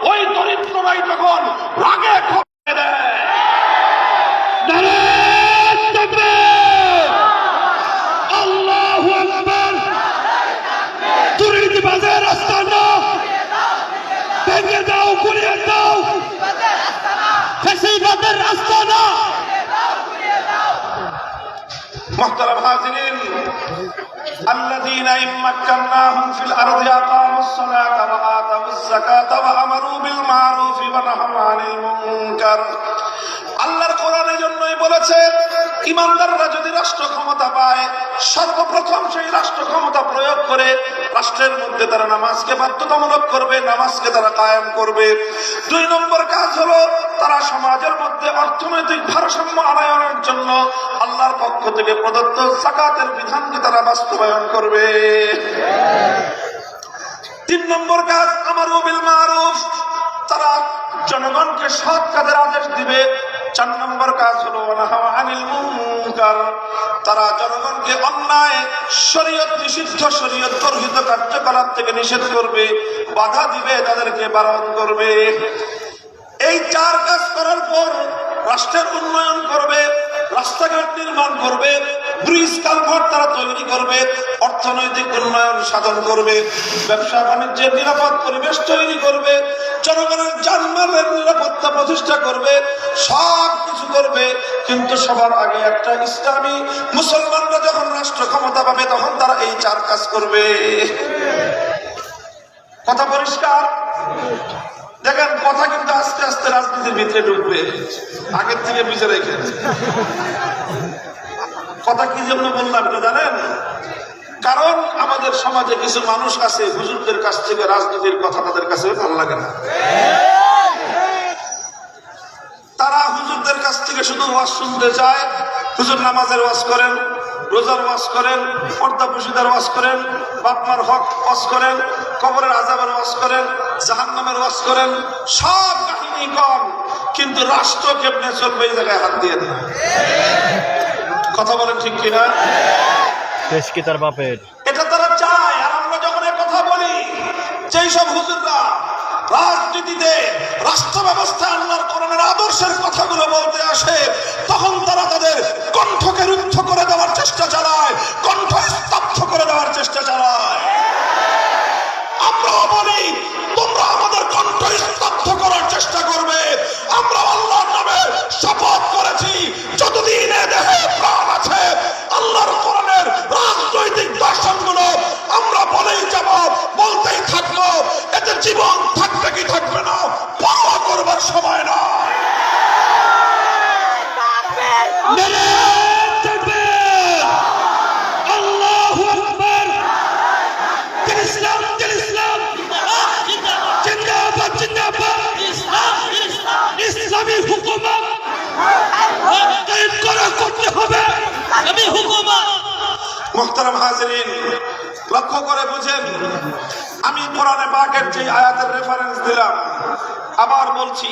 ওই দরিদ্ররাই যখন রাগে খবর দেয়, আল্লাহু আকবার, দুর্নীতিবাজের আস্তানা ভেঙে দাও, গুড়িয়ে দাও, ফ্যাসিবাদের আস্তানা। মুহতারাম হাজিরিন, الذين إن مكناهم في الأرض أقاموا الصلاة وآتوا الزكاة وأمروا بالمعروف ونهوا عن المنكر। আল্লাহর কোরআনের জন্যই বলেছে ইমানদাররা যদি রাষ্ট্র ক্ষমতা পায়, সর্বপ্রথম সেই রাষ্ট্র ক্ষমতা প্রয়োগ করে রাষ্ট্রের মধ্যে তারা নামাজকে বাধ্যতামূলক করবে, নামাজকে তারা কায়েম করবে। 2 নম্বর কাজ হলো তারা সমাজের মধ্যে অর্থনৈতিক ভারসাম্য আনয়নের জন্য আল্লাহর পক্ষ থেকে প্রদত্ত যাকাতের বিধানকে তারা বাস্তবায়ন করবে। 3 নম্বর কাজ আমারু বিল মারুফ, তারা জনগণকে সৎ কাজের আদেশ দিবে। 4 নম্বর কাজ হলো ওয়ানাহা আনিল মুনকার, তারা জনগণকে অন্যায়, শরীয়ত নিষিদ্ধ, শরীয়ত বর্হিত কার্যকলাপ থেকে নিষেধ করবে, বাধা দিবে, তাদেরকে বারণ করবে। এই 4 কাজ করার পর রাষ্ট্রের উন্নয়ন করবে, রাস্তাঘাট নির্মাণ করবে, ব্রিজ কালভার্ট তারা তৈরি করবে, অর্থনৈতিক উন্নয়ন সাধন করবে, ব্যবসা বাণিজ্যের নিরাপদ পরিবেশ তৈরি করবে, জনগণের জানমালের নিরাপত্তা প্রতিষ্ঠা করবে, সব কিছু করবে। কিন্তু সবার আগে একটা ইসলামী মুসলমানরা যখন রাষ্ট্র ক্ষমতা পাবে তখন তারা এই 4 কাজ করবে। কথা পরিষ্কার? দেখেন কথা কিন্তু আস্তে আস্তে রাজনীতির ভিতরে ঢুকবে, আগের থেকে বুঝে রেখে। কথা কি জন্য বললাম এটা জানেন? কারণ আমাদের সমাজে কিছু মানুষ আছে হুজুরদের কাছ থেকে রাজনীতির কথা তাদের কাছে ভালো লাগে না। তারা হুজুরদের কাছ থেকে শুধু ওয়াজ শুনতে চায়। হুজুর নামাজের ওয়াজ করেন, রোজার ওয়াজ করেন, পর্দা পুশিদার ওয়াজ করেন, বাপমার হক ওয়াজ করেন, কবরের আযাবের ওয়াজ করেন, জাহান্নামের ওয়াজ করেন, সব কাহিনী কম, কিন্তু রাষ্ট্র কেমনে চলবে এই জায়গায় হাত দিয়ে না। কথা বলেন ঠিক কিনা? দেশ কি তার বাপের? এটা তারা চায়। আর আমরা যখন কথা বলি যেই সব হুজুররা রাজনীতিতে রাষ্ট্র ব্যবস্থায় আল্লাহর কোরআনের আদর্শের কথাগুলো বলতে আসে, তখন তারা তাদের কণ্ঠকে রুদ্ধ করে দেওয়ার চেষ্টা চালায়, কণ্ঠ স্তব্ধ করে দেওয়ার চেষ্টা চালায়। আমরাও বলি তোমরা আমাদের কণ্ঠ স্তব্ধ করার চেষ্টা করবে। আমরা আল্লাহর নামে শপথ করেছি, যতদিন এ দেহে প্রাণ আছে আল্লাহর কোরআনের রাজনৈতিক দর্শনগুলো আমরা বলেই যাব, বলতেই থাকবো। এতে জীবন থাকবে কি থাকবে না পরোয়া করবার সময় না। আল্লাহু আকবার। ইসলাম ইসলাম জিন্দাবাদ জিন্দাবাদ। ইসলামী হুকুমত কায়েম করা করতে হবে। আমি হুকুমত। মুহতারাম হাজিরিন, লক্ষ্য করে বুঝেন, আমি কোরআনে পাকের যে আয়াতের রেফারেন্স দিলাম, আবার বলছি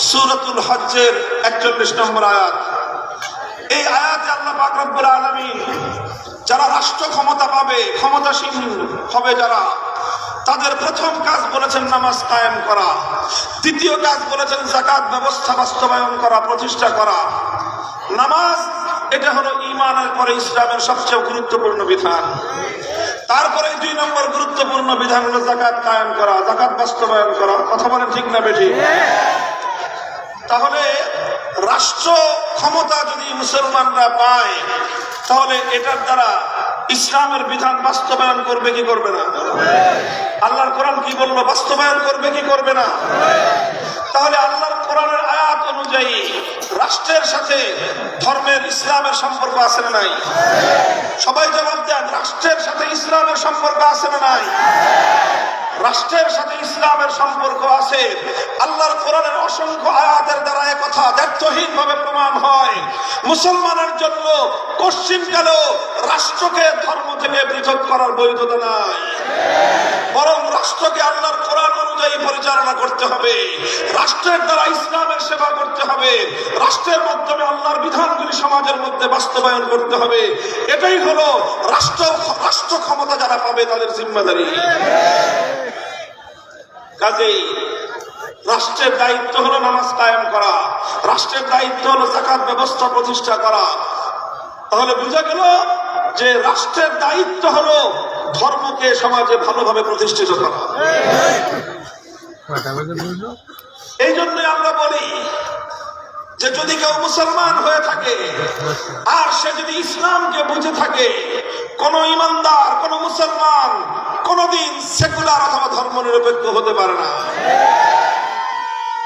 সূরাতুল হজ্জের 41 নম্বর আয়াত। এই আয়াতে আল্লাহ পাক রব্বুল আলামিন যারা রাষ্ট্র ক্ষমতা পাবে, ক্ষমতাসীন হবে যারা, তাদের প্রথম কাজ বলেছেন নামাজ কায়েম করা, দ্বিতীয় কাজ বলেছেন যাকাত ব্যবস্থা বাস্তবায়ন করা, প্রতিষ্ঠা করা। নামাজ এটা হলো ঈমানের পরে ইসলামের সবচেয়ে গুরুত্বপূর্ণ বিধান। তারপরে 2 নম্বর গুরুত্বপূর্ণ বিধান হলো যাকাত কায়েম করা, যাকাত বাস্তবায়ন করা। কথা বলেন ঠিক না বেঠিক? তাহলে রাষ্ট্র ক্ষমতা যদি মুসলমানরা পায়, তাহলে এটার দ্বারা ইসলামের বিধান বাস্তবায়ন করবে কি করবে না? আল্লাহর কোরআন কি বললো, বাস্তবায়ন করবে কি করবে না? তাহলে আল্লাহর কোরআনের আয়াত অনুযায়ী রাষ্ট্রের সাথে ধর্মের ইসলামের সম্পর্ক আছে না নাই? সবাই জবাব দেন, রাষ্ট্রের সাথে ইসলামের সম্পর্ক আছে না নাই? রাষ্ট্রের সাথে ইসলামের সম্পর্ক আছে। আল্লাহর কোরআনের অসংখ্য আয়াতের দ্বারা একথা দ্ব্যর্থহীন ভাবে প্রমাণ হয়। মুসলমানের জন্য পশ্চিমকালেও রাষ্ট্রকে ধর্ম থেকে পৃথক করার বৈধতা নাই, বরং রাষ্ট্রকে আল্লাহর কোরআন অনুযায়ী পরিচালনা করতে হবে। রাষ্ট্রের দ্বারা ইসলামের সেবা করতে হবে, রাষ্ট্রের মাধ্যমে আল্লাহর বিধানগুলি সমাজের মধ্যে বাস্তবায়ন করতে হবে। এটাই হলো রাষ্ট্র ক্ষমতা যারা পাবে তাদের জিম্মাদারি। কাজেই রাষ্ট্রের দায়িত্ব হলো নামাজ কায়েম করা, রাষ্ট্রের দায়িত্ব হলো যাকাত ব্যবস্থা প্রতিষ্ঠা করা। তাহলে বুঝা গেল যে রাষ্ট্রের দায়িত্ব হলো ধর্মকে সমাজে ভালোভাবে প্রতিষ্ঠিত করা। এই জন্যই আমরা বলি যে যদি কেউ মুসলমান হয়ে থাকে আর সে যদি ইসলামকে বুঝে থাকে, কোন ইমানদার, কোন মুসলমান কোনদিন সেকুলার অথবা ধর্মনিরপেক্ষ হতে পারে না।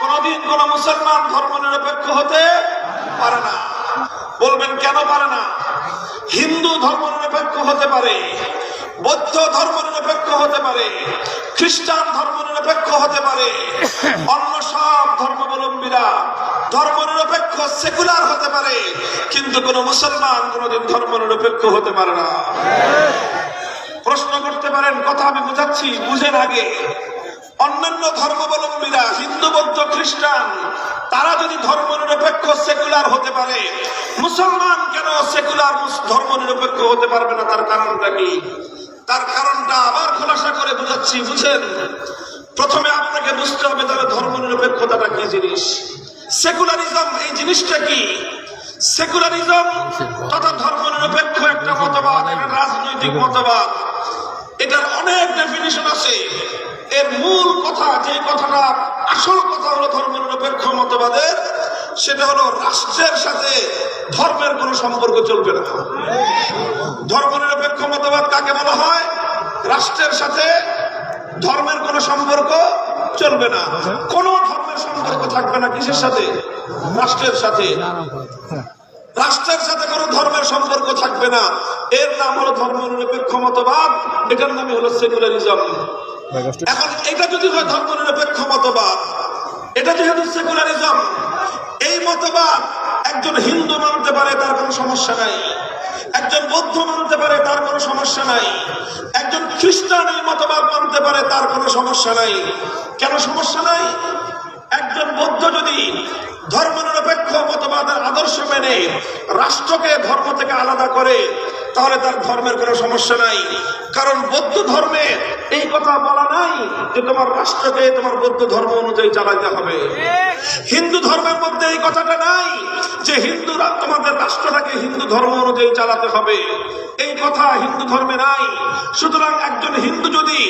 কোনদিন কোন মুসলমান ধর্মনিরপেক্ষ হতে পারে না। বলবেন কেন পারে না? হিন্দু ধর্মনিরপেক্ষ হতে পারে, বৌদ্ধ ধর্মনিরপেক্ষ হতে পারে, খ্রিস্টান ধর্মনিরপেক্ষ হতে পারে, অন্য সব ধর্মাবলম্বীরা ধর্মনিরপেক্ষ সেকুলার হতে পারে, কিন্তু কোন মুসলমান কোনদিন ধর্মনিরপেক্ষ হতে পারে না। প্রশ্ন করতে পারেন, কথা আমি বুঝাচ্ছি, বুঝেন আগে। অন্যান্য ধর্মাবলম্বীরা হিন্দু, বৌদ্ধ, খ্রিস্টান তারা যদি ধর্মনিরপেক্ষ সেকুলার হতে পারে, মুসলমান কেন সেকুলার ধর্মনিরপেক্ষ হতে পারবে না? তার কারণটা কি? তার কারণটা আবার খোলাসা করে বুঝাচ্ছি, বুঝেন। প্রথমে আপনাকে বুঝতে হবে তাহলে ধর্মনিরপেক্ষতাটা কি জিনিস, সেকুলারিজম এই জিনিসটা কি। সেকুলারিজম তথা ধর্মনিরপেক্ষ একটা মতবাদ, একটা রাজনৈতিক মতবাদ। এটার অনেক ডেফিনিশন আছে। এর মূল কথা, যে কথাটা আসল কথা হলো ধর্মনিরপেক্ষ মতবাদের, সেটা হলো রাষ্ট্রের সাথে ধর্মের কোনো সম্পর্ক চলবে না। ধর্মনিরপেক্ষ মতবাদ কাকে বলা হয়? রাষ্ট্রের সাথে ধর্মের কোনো সম্পর্ক চলবে না। কোন ধর্মের সম্পর্ক থাকবে না কিসের সাথে? রাষ্ট্রের সাথে। রাষ্ট্রের সাথে কোনো ধর্মের সম্পর্ক থাকবে না। এর নাম হলো ধর্মনিরপেক্ষ মতবাদ, এটার নামই হলো সেকুলারিজম। এখন এটা যদি হয় ধর্মনিরপেক্ষ মতবাদ, এটা যেহেতু সেকুলারিজম, এই মতবাদ একজন হিন্দু মানতে পারে, তার কোনো সমস্যা নাই। একজন বৌদ্ধ মানতে পারে, তার কোনো সমস্যা নাই। একজন খ্রিস্টান এই মতবাদ মানতে পারে, তার কোনো সমস্যা নাই। কেন সমস্যা নাই? একজন বৌদ্ধ যদি ধর্মনিরপেক্ষ মতবাদের আদর্শ মেনে রাষ্ট্রকে ধর্ম থেকে আলাদা করে, তাহলে তার ধর্মের কোনো সমস্যা নাই। কারণ বৌদ্ধ ধর্মে এই কথা বলা নাই যে তোমার রাষ্ট্রকে তোমার বৌদ্ধ ধর্ম অনুযায়ী চালাতে হবে। হিন্দু ধর্মের মধ্যে এই কথাটা নাই যে হিন্দুরা তোমাদের রাষ্ট্রটাকে হিন্দু ধর্ম অনুযায়ী চালাতে হবে, এই কথা হিন্দু ধর্মে নাই। সুতরাং একজন হিন্দু যদি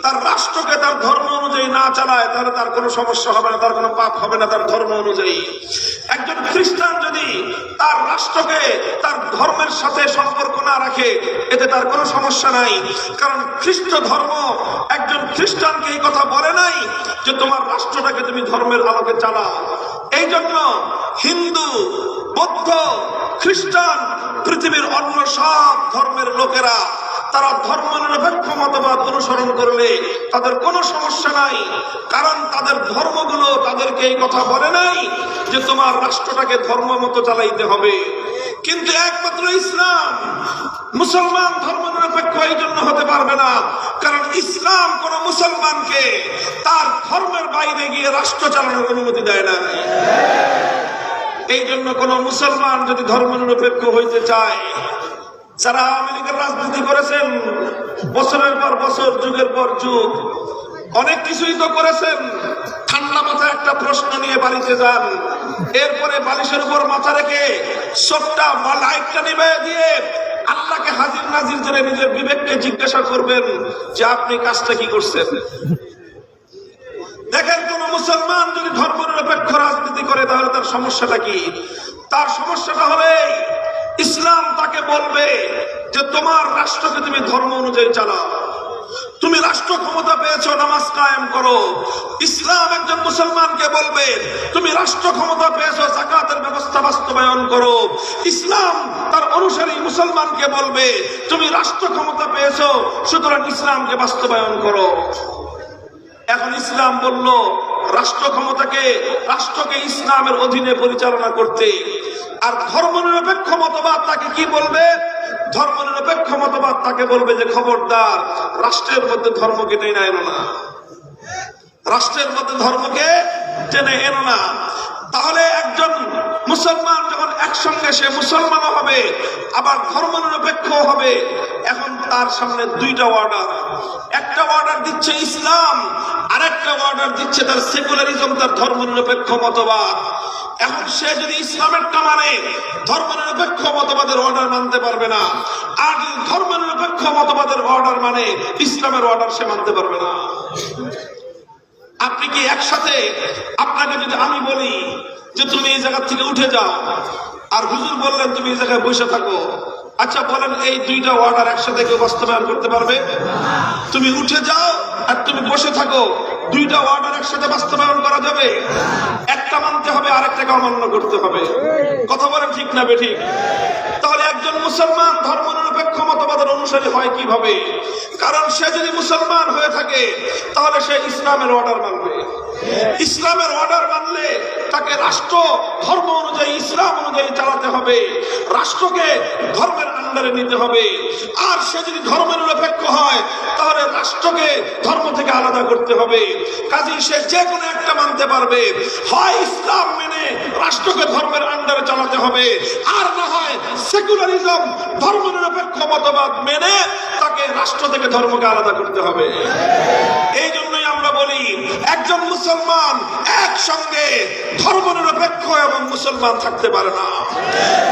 তার রাষ্ট্রকে তার ধর্ম অনুযায়ী না চালায়, তাহলে তার কোনো সমস্যা হবে না, তার কোনো পাপ হবে না তার ধর্ম অনুযায়ী। একজন খ্রিস্টান যদি তার রাষ্ট্রকে তার ধর্মের সাথে সম্পর্ক না রাখে, এতে তার কোনো সমস্যা নাই। কারণ খ্রিস্ট ধর্ম একজন খ্রিস্টানকে এই কথা বলে নাই যে তোমার রাষ্ট্রটাকে তুমি ধর্মের আলোকে চালাও। এই জন্য হিন্দু, বৌদ্ধ, খ্রিস্টান, পৃথিবীর অন্য সব ধর্মের লোকেরা তারা ধর্মনিরপেক্ষ মতবাদ অনুসরণ করলে তাদের কোনো সমস্যা নাই। কারণ তাদের ধর্মগুলো তাদেরকে এই কথা বলে নাই যে তোমার রাষ্ট্রটাকে ধর্ম মতো চালাইতে হবে। কিন্তু একমাত্র ইসলাম, মুসলমান ধর্মনিরপেক্ষ এই জন্য হতে পারবে না, কারণ ইসলাম কোন মুসলমানকে তার ধর্মের বাইরে গিয়ে রাষ্ট্র চালানোর অনুমতি দেয় না। এই জন্য কোন মুসলমান যদি ধর্মনিরপেক্ষ হইতে চায়, যারা আওয়ামী লীগের রাজনীতি করেছেন বছরের পর বছর, যুগের পর যুগ, অনেক কিছুই তো করেছেন, ঠান্ডা মাথায় একটা প্রশ্ন নিয়ে বাড়িতে যান, এরপরে বালিশের উপর মাথা রেখে সবটা লাইটটা নিভে দিয়ে আল্লাহকে হাজির নাজির করে নিজের বিবেককে জিজ্ঞাসা করবেন যে আপনি কাজটা কি করছেন। দেখেন, কোন মুসলমান যদি ধর্মনিরপেক্ষ রাজনীতি করে তাহলে তার সমস্যাটা কি? তার সমস্যাটা হবে ইসলাম তাকে বলবে যে তোমার রাষ্ট্রকে তুমি ধর্ম অনুযায়ী চালাও। তুমি রাষ্ট্র ক্ষমতা পেয়েছো, নামাজ কায়েম করো। ইসলাম একজন মুসলমানকে বলবে তুমি রাষ্ট্র ক্ষমতা পেয়েছো, যাকাতের ব্যবস্থা বাস্তবায়ন করো। ইসলাম তার অনুসারী মুসলমানকে বলবে তুমি রাষ্ট্র ক্ষমতা পেয়েছো, সুতরাং ইসলামকে বাস্তবায়ন করো। এখন ইসলাম বলল রাষ্ট্র ক্ষমতাকে, রাষ্ট্রকে ইসলামের অধীনে পরিচালনা করতে। আর ধর্মনিরপেক্ষ মতবাদ তাকে কি বলবে? ধর্মনিরপেক্ষ মতবাদ তাকে বলবে যে খবরদার, রাষ্ট্রের মধ্যে ধর্মকে টেনে এনো না, রাষ্ট্রের মধ্যে ধর্মকে টেনে এনো না। তাহলে একজন মুসলমান যখন একসঙ্গে সে মুসলমানও হবে আবার ধর্মনিরপেক্ষ হবে, এখন তার সামনে দুইটা অর্ডার। একটা অর্ডার দিচ্ছে ইসলাম, আরেকটা অর্ডার দিচ্ছে তার সেকুলারিজম, তার ধর্মনিরপেক্ষ মতবাদ। এখন সে যদি ইসলামেরটা মানে ধর্মনিরপেক্ষ মতবাদের অর্ডার মানতে পারবে না, আর যদি ধর্মনিরপেক্ষ মতবাদের অর্ডার মানে ইসলামের অর্ডার সে মানতে পারবে না। আপনি কি একসাথে, আপনাকে যদি আমি বলি যে তুমি এই জায়গা থেকে উঠে যাও, আর হুজুর বললেন তুমি এই জায়গায় বসে থাকো, আচ্ছা বলেন এই দুইটা অর্ডার একসাথে কেউ বাস্তবায়ন করতে পারবে? তুমি উঠে যাও আর তুমি বসে থাকো, দুইটা অর্ডার একসাথে বাস্তবায়ন করা যাবে? একটা মানতে হবে, আরেকটাকে অমান্য করতে হবে। কথা বলেন ঠিক না বেঠিক? তাহলে একজন মুসলমান ধর্মনিরপেক্ষ মতবাদের অনুসারী হয় কিভাবে? কারণ সে যদি মুসলমান হয়ে থাকে তাহলে সে ইসলামের অর্ডার মানবে। ইসলামের অর্ডার মানলে তাকে রাষ্ট্র ধর্ম অনুযায়ী, ইসলাম অনুযায়ী চালাতে হবে, রাষ্ট্রকে ধর্মের আন্ডারে নিতে হবে। আর সে যদি ধর্মনিরপেক্ষ হয় তাহলে রাষ্ট্রকে ধর্ম থেকে আলাদা করতে হবে। কাজেই সে যে কোনো একটা মানতে পারবে, হয় ইসলাম মেনে রাষ্ট্রকে ধর্মের আন্ডারে চালাতে হবে, আর না হয় সেকুলারিজম ধর্মনিরপেক্ষ মতবাদ মেনে তাকে রাষ্ট্র থেকে ধর্মকে আলাদা করতে হবে। এই জন্যই আমরা বলি একজন মুসলমান একসঙ্গে ধর্মনিরপেক্ষ এবং মুসলমান থাকতে পারে না।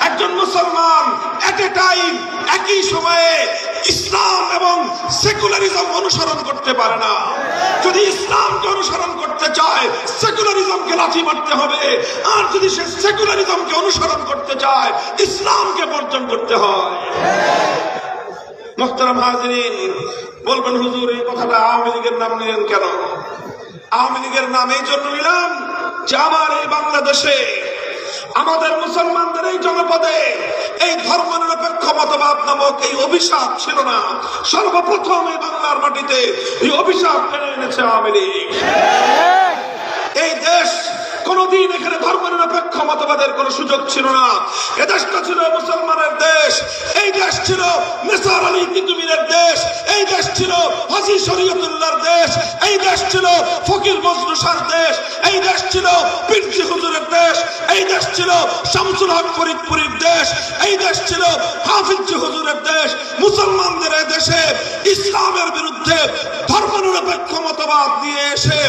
একজন মুসলমান এট এ টাইম, একই সময়ে ইসলাম এবং সেকুলারিজম অনুসরণ করতে পারে না। যদি ইসলামকে অনুসরণ করতে চায় সেকুলারিজমকে লাথি মারতে হবে, আর যদি সে সেকুলারিজমকে অনুসরণ করতে চায় ইসলামকে বর্জন করতে হয়। মুহতারাম হাজিরিন, বলবেন হুজুর এই কথাটা আওয়ামী লীগের নাম নিলেন কেন? আওয়ামী লীগের নাম এই জন্য নিলাম যে আমার এই বাংলাদেশে আমাদের মুসলমানদের এই জনপদে এই ধর্মনিরপেক্ষ মতবাদ নামক এই অভিশাপ ছিল না। সর্বপ্রথম এই বাংলার মাটিতে এই অভিশাপ টেনে এনেছে আওয়ামী লীগ। এই দেশ কোনদিন এখানে ধর্মনিরপেক্ষ মতবাদের কোন সুযোগ ছিল না। এ দেশটা ছিল মুসলমানের দেশ, এই দেশ ছিল নিসার আলী তিতুমীরের দেশ, এই দেশ ছিল হাজী শরীয়তুল্লাহর দেশ, এই দেশ ছিল ফকির মজনু শাহর দেশ, এই দেশ ছিল পীরজি হুজুরের দেশ, এই দেশ ছিল শামসুল হক ফরিদপুরের দেশ, এই দেশ ছিল হাফিজি হুজুরের দেশ। মুসলমানদের এই দেশে ইসলামের বিরুদ্ধে ধর্মনিরপেক্ষ মতবাদ নিয়ে এসে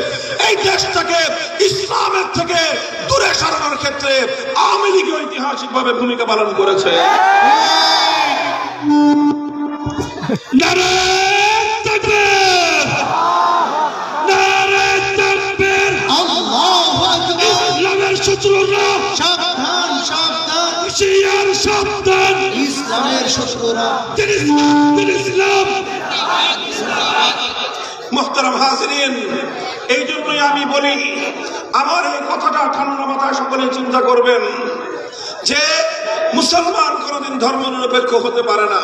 এই দেশটাকে ইসলামের থেকে দূরে সরানোর ক্ষেত্রে আওয়ামী লীগ ঐতিহাসিকভাবে ভূমিকা পালন করেছে। নারায়ে তাকবীর, নারায়ে তাকবীর, আল্লাহু আকবার। ইসলামের শত্রুরা সাবধান, সাবধান, হুঁশিয়ার সাবধান, ইসলামের শত্রুরা দিন ইসলাম। মুহতারাম হাজিরিন, এই জন্যই আমি বলি, আমার এই কথাটা ঠান্ডা মাথায় সকলে চিন্তা করবেন যে মুসলমান কোনদিন ধর্মনিরপেক্ষ হতে পারে না।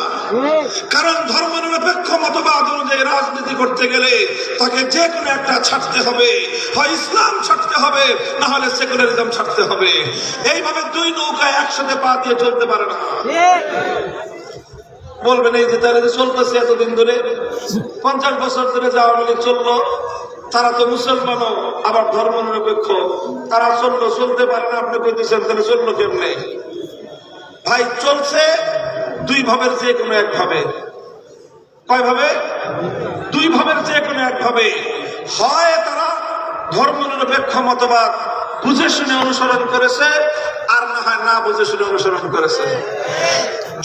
কারণ ধর্মনিরপেক্ষ মতবাদ অনুযায়ী রাজনীতি করতে গেলে তাকে যে কোনো একটা ছাড়তে হবে, হয় ইসলাম ছাড়তে হবে, না হলে সেকুলারিজম ছাড়তে হবে। এইভাবে দুই নৌকায় একসাথে পা দিয়ে চলতে পারে না। বলবেন এই যে তারা যে চলতেছে এতদিন ধরে 50 বছর ধরে যে আওয়ামী লীগ চললো, তারা তো মুসলমানও আবার ধর্মনিরপেক্ষ, তারা চলতে পারে না। আপনি কইতেছেন তাহলে চললো কেমনে? ভাই চলছে দুই ভাবের যে কোনো এক ভাবে। কয় ভাবে? দুই ভাবের যে কোনো এক ভাবে। হয় তারা ধর্মনিরপেক্ষ মতবাদ বুঝে শুনে অনুসরণ করেছে, আর না হয় না বুঝে শুনে অনুসরণ করেছে।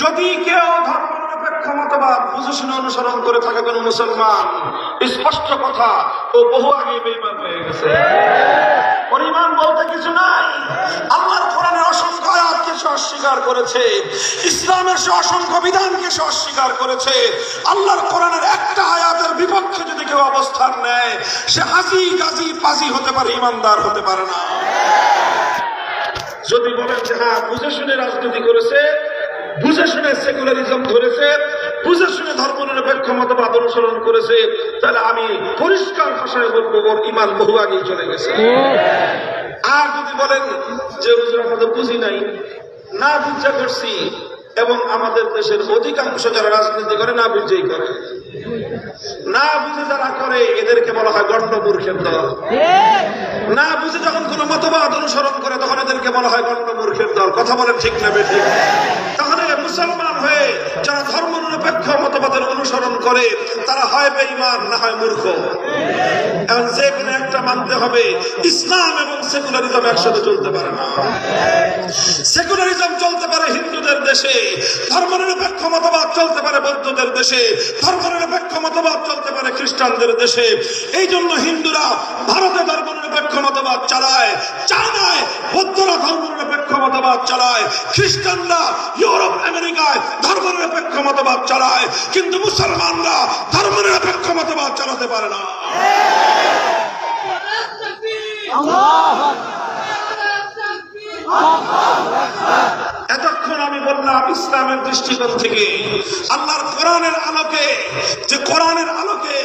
যদি কেউ ধর্মনিরপেক্ষ মতবাদ বুঝে শুনে অনুসরণ করে থাকে কোন মুসলমান, স্পষ্ট কথা, ও বহু আগে বেঈমান হয়ে গেছে। পরিমাণ বলতে কিছু নাই। আল্লাহর কোরআনের অসংখ্য আয়াতকে সে অস্বীকার করেছে, ইসলামের সে অসংখ্য বিধানকে সে অস্বীকার করেছে। আল্লাহর কোরআনের একটা আয়াতের বিপক্ষে যদি কেউ অবস্থান নেয়, সে হাজি গাজী পাজি হতে পারে, ইমানদার হতে পারে না। যদি বলেন যে হ্যাঁ বুঝে শুনে রাজনীতি করেছে, বুঝে শুনে সেকুলারিজম ধরেছে, বুঝে শুনে ধর্মনিরপেক্ষ মতবাদ অনুসরণ করেছে, তাহলে আমি পরিষ্কার ভাষায় বলবো ওর ইমান বহু আগেই চলে গেছে। আর যদি বলেন যে হুজুর আমরা তো বুঝি নাই, না বুঝা করছি, এবং আমাদের দেশের অধিকাংশ যারা রাজনীতি করে না বুঝেই করে, না বুঝে যারা করে এদেরকে বলা হয় গণ্ডমূর্খের দল। না বুঝে যখন কোন মতবাদ অনুসরণ করে তখন এদেরকে বলা হয় গণ্ডমূর্খের দল। কথা বলেন ঠিক না বেঠিক? তাহলে মুসলমান হয়ে যারা ধর্মনিরপেক্ষ মতবাদের অনুসরণ করে তারা হয় বেঈমান না হয় মূর্খ। এখন যে কোনো একটা মানতে হবে। ইসলাম এবং সেকুলারিজম একসাথে চলতে পারে না। সেকুলারিজম চলতে পারে হিন্দুদের দেশে, ধর্মনিরপেক্ষ মতবাদ চলতে পারে বৌদ্ধদের দেশে, ধর্মনিরপেক্ষ মতবাদ চলতে পারে খ্রিস্টানদের দেশে। এই জন্য হিন্দুরা ভারতে ধর্মনিরপেক্ষ মতবাদ চালায়, চায়নায় বৌদ্ধরা ধর্মনিরপেক্ষ মতবাদ চালায়, খ্রিস্টানরা ইউরোপ আমেরিকায় ধর্মনিরপেক্ষ মতবাদ চালায়, কিন্তু মুসলমানরা ধর্মনিরপেক্ষ মতবাদ চালাতে পারে না। এতক্ষণ আমি বললাম ইসলামের দৃষ্টিকোণ থেকে, আল্লাহর কোরআনের আলোকে, যে কোরআনের আলোকে,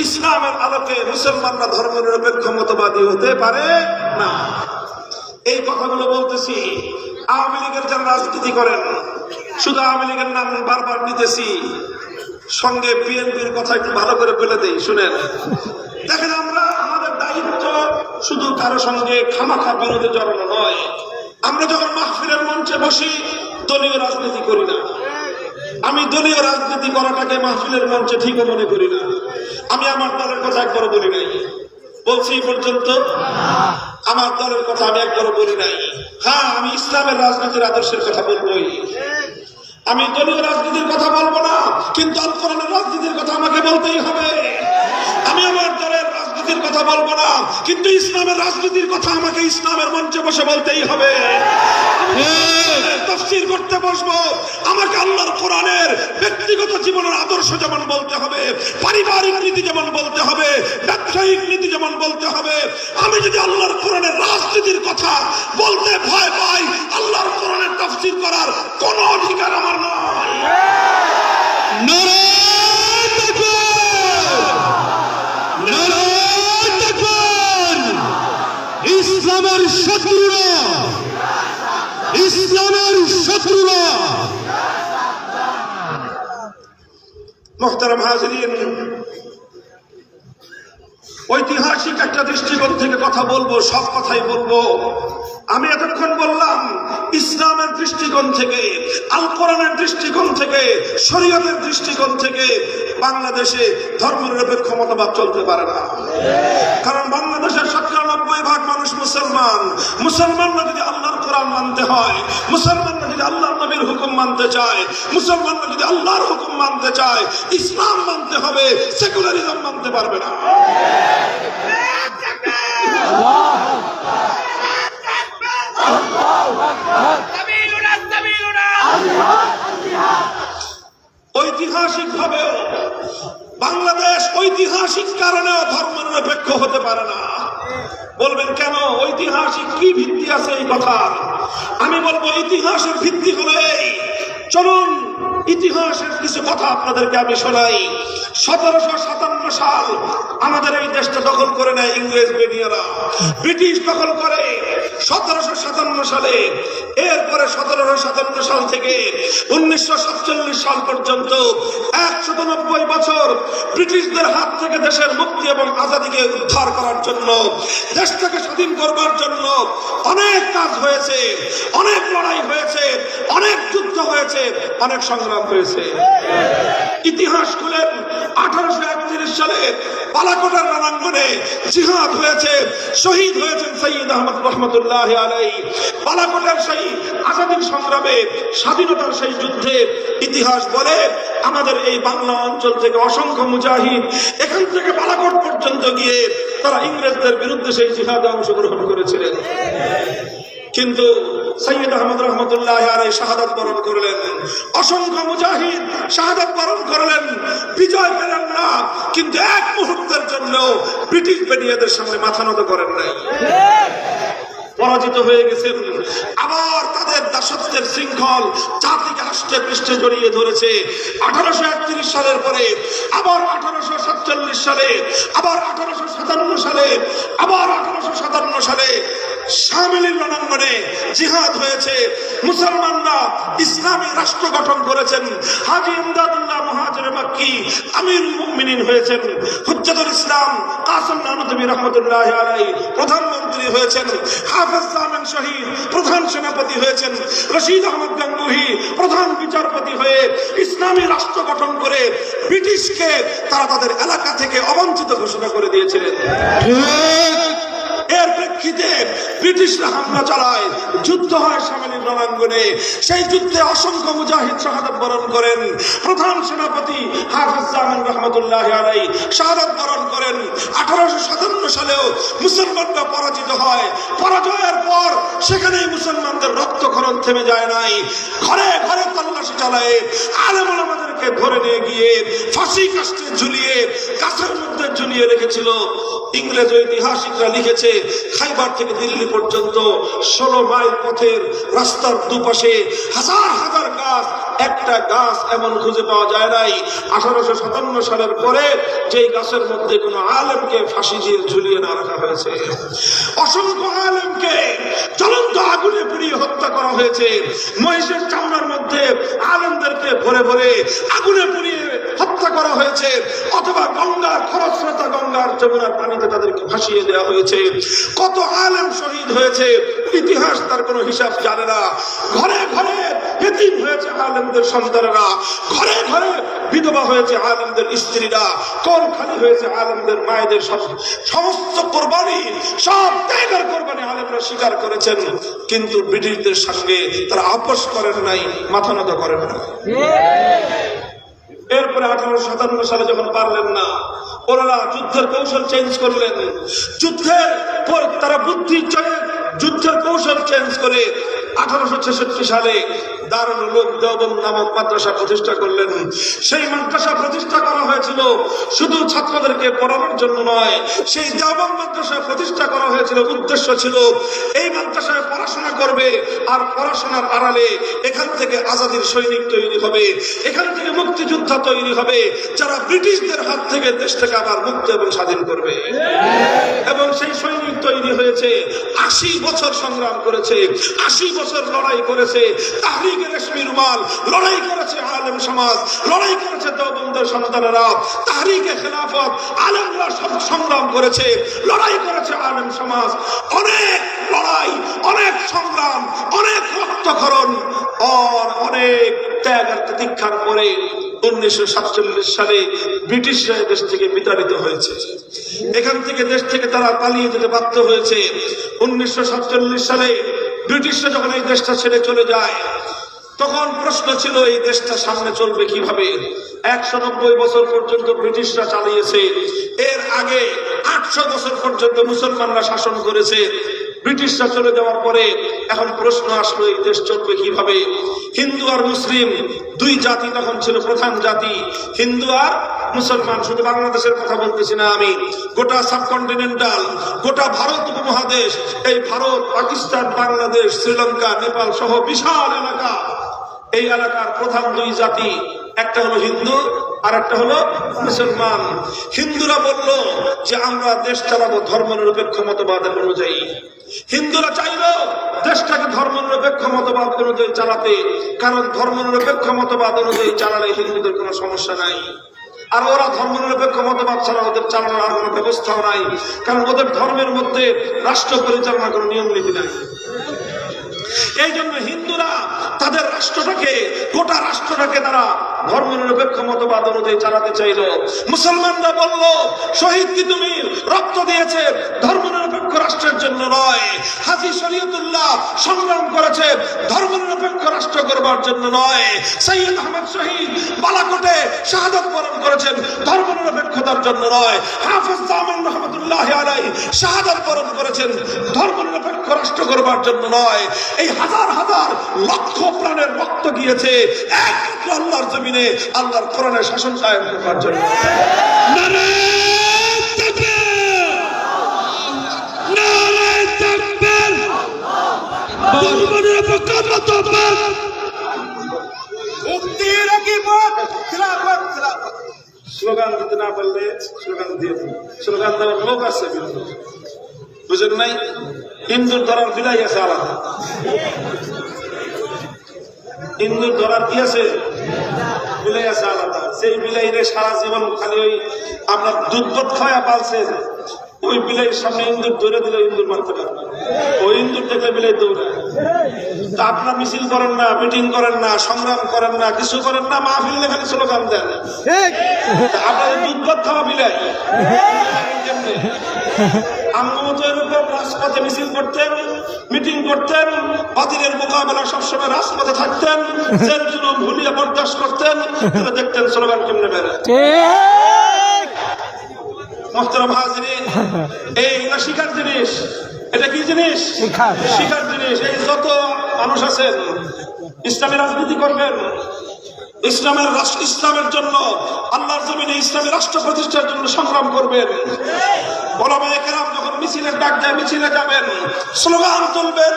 ইসলামের আলোকে মুসলমানরা ধর্মনিরপেক্ষ মতবাদী হতে পারে না। এই কথাগুলো বলতেছি আওয়ামী লীগের যারা রাজনীতি করেন, শুধু আওয়ামী লীগের নাম বারবার নিতেছি, সঙ্গে বিএনপির কথা একটু ভালো করে বলে দেই, শুনেন। দেখেন, আমরা আমাদের দায়িত্ব শুধু কারো সঙ্গে খামাখা বিরোধে জড়ানো নয়। আমরা যখন মাহফিলের মঞ্চে বসি দলীয় রাজনীতি করি না। আমি দলীয় রাজনীতি করাটাকে মাহফিলের মঞ্চে ঠিকও মনে করি না। আমি আমার দলের কথা একবারও বলি নাই, বলছি এই পর্যন্ত। আমার দলের কথা আমি একবারও বলি নাই। হ্যাঁ, আমি ইসলামের রাজনীতির আদর্শের কথা বলবোই। আমি দলীয় রাজনীতির কথা বলবো না, কিন্তু আল কোরআনের রাজনীতির কথা আমাকে বলতেই হবে। আমি আমার দলের রাজনীতি রাজনীতির কথা বলবো না, কিন্তু ইসলামের রাজনীতির কথা আমাকে ইসলামের মঞ্চে বসে বলতেই হবে। তাফসীর করতে বসবো, আমাকে আল্লাহর কোরআনের ব্যক্তিগত জীবনের আদর্শ যেমন বলতে হবে, পারিবারিক নীতি যেমন বলতে হবে, ব্যবসায়িক নীতি যেমন বলতে হবে। আমি যদি আল্লাহর কোরআনের রাজনীতির কথা বলতে ভয় পাই, আল্লাহর কোরআনের তাফসীর করার কোনো অধিকার আমার নয়। ইসলামের শত্রুরা, ইসলামের শত্রুরা। মুহতারাম হাজিরিন, ঐতিহাসিক একটা দৃষ্টিকোণ থেকে কথা বলবো, সব কথাই বলবো। আমি এতক্ষণ বললাম ইসলামের দৃষ্টিকোণ থেকে, আল কোরআনের দৃষ্টিকোণ থেকে, শরীয়তের দৃষ্টিকোণ থেকে বাংলাদেশে ধর্মনিরপেক্ষ মতবাদ চলতে পারে না। কারণ বাংলাদেশের ৯৭% মানুষ মুসলমান। মুসলমানরা যদি আল্লাহর কোরআন মানতে হয়, মুসলমানরা যদি আল্লাহর নবীর হুকুম মানতে চায়, মুসলমানরা যদি আল্লাহর হুকুম মানতে চায়, ইসলাম মানতে হবে, সেকুলারিজম মানতে পারবে না। ঐতিহাসিক ভাবেও বাংলাদেশ ঐতিহাসিক কারণেও ধর্মনিরপেক্ষ হতে পারে না। বলবেন কেন? ঐতিহাসিক কি ভিত্তি আছে এই কথা? আমি বলবো ইতিহাসের ভিত্তি হলো এই। চলুন ইতিহাসের কিছু কথা আপনাদেরকে আমি শোনাই। ১৭৫৭ সাল আমাদের এই দেশটা দখল করে নেয় ইংরেজ বেনিয়ারা, ব্রিটিশ দখল করে ১৭৫৭ সালে। এরপরে ১৭৫৭ সাল থেকে ১৯৪৭ সাল পর্যন্ত ১৯০ বছর ব্রিটিশদের হাত থেকে দেশের মুক্তি এবং আজাদিকে উদ্ধার করার জন্য, দেশটাকে স্বাধীন করবার জন্য অনেক কাজ হয়েছে, অনেক লড়াই হয়েছে, অনেক যুদ্ধ হয়েছে, অনেক সংগ্রাম হয়েছে। ইতিহাস খুলেন, ১৮৩১ সালে বালাকোটের রণাঙ্গনে জিহাদ হয়েছে, শহীদ হয়েছেন সৈয়দ আহমদ রহমতুল্লাহ আলাইহি। বালাকোটের সেই আজাদীর সংগ্রামে, স্বাধীনতার সেই যুদ্ধে ইতিহাস বলে আমাদের এই বাংলা অঞ্চল থেকে অসংখ্য মুজাহিদ এখান থেকে বালাকোট পর্যন্ত গিয়ে তারা ইংরেজদের বিরুদ্ধে সেই জিহাদে অংশগ্রহণ করেছিলেন। কিন্তু সৈয়দ আহমদ রহমতুল্লাহ আলাইহি শাহাদাত বরণ করলেন, অসংখ্য মুজাহিদ শাহাদাত বরণ করলেন, বিজয় পেলেন না, কিন্তু এক মুহূর্তের জন্য ব্রিটিশ বেনিয়াদের সামনে মাথা নত করেন নাই। পরাজিত হয়ে গেছেন। আবার তাদের দাসত্বের শৃঙ্খল জাতিকে রাষ্ট্রে পৃষ্ঠে জড়িয়ে ধরেছে। ১৮৩১ সালের পরে আবার ১৮৪৭ সালে, আবার ১৮৫৭ সালে, আবার ১৮৫৭ সালে শামিলির রণাঙ্গনে জিহাদ হয়েছে। মুসলমানরা ইসলামী রাষ্ট্র গঠন করেছেন। হাজী ইমদাদুল্লাহ মুহাজির মক্কি আমিরুল মুমিনিন হয়েছেন। হুজ্জাতুল ইসলাম কাসেম নানুতুবি রহমতুল্লাহ আলাইহি প্রধানমন্ত্রী হয়েছেন। হাফেজ জামান শহীদ প্রধান সেনাপতি হয়েছেন। রশিদ আহমদ গাঙ্গুহি প্রধান বিচারপতি হয়ে ইসলামী রাষ্ট্র গঠন করে ব্রিটিশকে তারা তাদের এলাকা থেকে অবাঞ্ছিত ঘোষণা করে দিয়েছিলেন। এর প্রেক্ষিতে ব্রিটিশরা হামলা চালায়, যুদ্ধ হয় শামিলির রণাঙ্গনে। সেই যুদ্ধে অসংখ্য মুজাহিদ শাহাদাত বরণ করেন। প্রধান সেনাপতি হাফেজ জামান রহমতুল্লাহ আলাইহি শাহাদাত বরণ করেন। ১৮৫৭ সালেও মুসলমানরা পরাজিত হয়। পরাজয়ের পর সেখানেই মুসলমানদের রক্তক্ষরণ থেমে যায় নাই। ঘরে ঘরে তল্লাশি চালায় আলেম ওলামাদেরকে ধরে নিয়ে গিয়ে ফাঁসি কাস্টে ঝুলিয়ে গাছের মধ্যে ঝুলিয়ে রেখেছিল। ইংরেজ ঐতিহাসিকরা লিখেছে খাইবার থেকে দিল্লি পর্যন্ত ১৬ মাইল পথের রাস্তার দুপাশে হাজার হাজার গাছ, একটা গাছ এমন খুঁজে পাওয়া যায় নাই ১৮৫৭ সালের পরে যে গাছের মধ্যে কোনো আলেমকে ফাঁসি দিয়ে ঝুলিয়ে না রাখা হয়েছে। অসংখ্য আলেমকে জ্বলন্ত আগুনে পুড়িয়ে হত্যা করা হয়েছে। মহিষের চামড়ার মধ্যে আলেমদেরকে ভরে ভরে আগুনে পুড়িয়ে হত্যা করা হয়েছে, অথবা গঙ্গার খরস্রোতা গঙ্গার যমুনার পানিতে তাদেরকে ভাসিয়ে দেওয়া হয়েছে। কত আলেম শহীদ হয়েছে, ইতিহাস তার কোনো হিসাব জানে না। ঘরে ঘরে এতিম হয়েছে আলেমদের সন্তানেরা, ঘরে ঘরে বিধবা হয়েছে আলেমদের স্ত্রীরা, কোল খালি হয়েছে আলেমদের মায়েদের। সমস্ত কোরবানি, সব ত্যাগের কোরবানি আলেমরা স্বীকার করেছেন, কিন্তু ব্রিটিশদের সঙ্গে তারা আপোষ করেন নাই, মাথা নত করেন না। এরপরে ১৮৫৭ সালে যখন পারলেন না, ওনারা যুদ্ধের কৌশল চেঞ্জ করলেন। যুদ্ধের পর তারা যুদ্ধের কৌশল চেঞ্জ করে 1866 সালে দারুল উলুম দেওবন্দ নামক মাদ্রাসা প্রতিষ্ঠা করলেন। সেই মাদ্রাসা প্রতিষ্ঠা করা হয়েছিল শুধু ছাত্রদেরকে পড়ানোর জন্য নয়, সেই দেওবন্দ মাদ্রাসা প্রতিষ্ঠা করা হয়েছিল উদ্দেশ্য ছিল এই মাদ্রাসায় পড়াশোনা করবে আর পড়াশোনার আড়ালে এখান থেকে আজাদির সৈনিক তৈরি হবে, এখান থেকে মুক্তিযোদ্ধা তৈরি হবে যারা ব্রিটিশদের হাত থেকে দেশটাকে আবার মুক্ত এবং স্বাধীন করবে। এবং সেই সৈনিক তৈরি হয়েছে, 80 বছর সংগ্রাম করেছে, 80 বছর লড়াই করেছে, তাহরিকে রেশমি রুমাল লড়াই করেছে, আলেম সমাজ লড়াই করেছে, দেওবন্দের সন্তানেরা তাহরিকে খেলাফত আলেমরা সব সংগ্রাম করেছে, লড়াই করেছে আলেম সমাজ। অনেক লড়াই, অনেক সংগ্রাম, অনেক রক্তক্ষরণ আর অনেক ত্যাগ আর প্রতীক্ষার পরে 1947 সালে ব্রিটিশরা দেশ থেকে বিতাড়িত হয়েছে। এখান থেকে দেশ থেকে তারা পালিয়ে যেতে বাধ্য হয়েছে। 1947 সালে ব্রিটিশরা যখন এই দেশটা ছেড়ে চলে যায়, তখন প্রশ্ন ছিল এই দেশটা সামনে চলবে কিভাবে। 190 বছর পর্যন্ত ব্রিটিশরা চালিয়েছে, এর আগে 800 বছর পর্যন্ত মুসলমানরা শাসন করেছে। ব্রিটিশরা চলে যাওয়ার পরে এখন প্রশ্ন আসলো এই দেশ চলবে কিভাবে। হিন্দু আর মুসলিম দুই জাতি তখন ছিল প্রধান জাতি, হিন্দু আর মুসলমান। শুধু বাংলাদেশের কথা বলতেছি না আমি, গোটা সাবকন্টিনেন্টাল, গোটা ভারত উপমহাদেশ, এই ভারত, পাকিস্তান, বাংলাদেশ, শ্রীলঙ্কা, নেপাল সহ বিশাল এলাকা, এই এলাকার প্রধান দুই জাতি, একটা হলো হিন্দু আর একটা হলো মুসলমান। হিন্দুরা বলল যে আমরা দেশ চালাবো ধর্মনিরপেক্ষ মতবাদের অনুযায়ী। হিন্দুরা চাইল দেশটাকে ধর্মনিরপেক্ষ মতবাদ অনুযায়ী চালাতে, কারণ ধর্মনিরপেক্ষ মতবাদ অনুযায়ী চালালে হিন্দুদের কোনো সমস্যা নাই। আর ওরা ধর্মনিরপেক্ষ মতবাদ ছাড়া ওদের চালানোর আর কোনো ব্যবস্থাও নাই, কারণ ওদের ধর্মের মধ্যে রাষ্ট্র পরিচালনার কোনো নিয়ম নীতি নাই। এই জন্য হিন্দুরা তাদের রাষ্ট্রটাকে, গোটা রাষ্ট্রটাকে তারা ধর্মনিরপেক্ষ মতবাদ অনুযায়ী চালাতে চাইল। মুসলমানরা বলল শহীদ কি তুমি রক্ত দিয়েছে ধর্মনিরপেক্ষ রাষ্ট্রের জন্য নয়, হাজী শরীয়তুল্লাহ সংগ্রাম করেছে ধর্মনিরপেক্ষ রাষ্ট্র করবার জন্য নয়, সৈয়দ আহমদ শহীদ বালাকোটে শাহাদাত বরণ করেছেন ধর্মনিরপেক্ষতার জন্য নয়, হাফেজ জামান রহমতুল্লাহি আলাইহি শাহাদাত বরণ করেছেন ধর্মনিরপেক্ষ রাষ্ট্র করবার জন্য নয়। এই হাজার হাজার লক্ষ প্রাণের রক্ত গিয়েছে একমাত্র আল্লাহর জমিনে আল্লাহর কোরআনের শাসন কায়েম করবার জন্য। নারে তাকবীর, নারে তাকবীর, ধর্মনিরপেক্ষ মতবাদ, মুক্তির আকিবাত, খিলাফত, খিলাফত। স্লোগান দিতে না পারলে স্লোগান দিয়ে দিন, স্লোগান দেওয়ার লোক আছে বিরোধী, বুঝেন নাই? হিন্দুর ধরার বিলাই আছে আলাদা, হিন্দুর ধরার কি আছে, বিলাই আছে আলাদা। সেই বিলাইরে সারা জীবন খালি ওই আপনার দুধ খাওয়া পালছেন, ওই বিলাইয়ের সামনে ইন্দুর ধরে দিলে ইন্দুর মারতে পারবে, ওই ইন্দুর দেখলে বিলাই দৌড়ায়। তা আপনার মিছিল করেন না, মিটিং করেন না, সংগ্রাম করেন না, কিছু করেন না, মাহফিলে খালি স্লোগান দেন। আপনাদের দুধ খাওয়া বিলাই কেমনে? আমরা মতো এরকম রাজপথে মিছিল করতেন, মিটিং করতেন, বাতিলের মোকাবেলা সবসময় রাজপথে থাকতেন, জেল জুলুম ভুলিয়ে বরদাস্ত করতেন, দেখতেন স্লোগান কেমনে বেড়ে। মোহতারাম হাজিরিন, এইগুলো শিখার জিনিস। এটা কি জিনিস? শিখার জিনিস। এই যত মানুষ আছেন ইসলামী রাজনীতি করবেন, ইসলামের জন্য আল্লাহর জমিনে ইসলামী রাষ্ট্র প্রতিষ্ঠার জন্য সংগ্রাম করবেন। ওলামায়ে কেরাম যখন মিছিলের ডাক দেয় মিছিলে যাবেন, স্লোগান তুলবেন,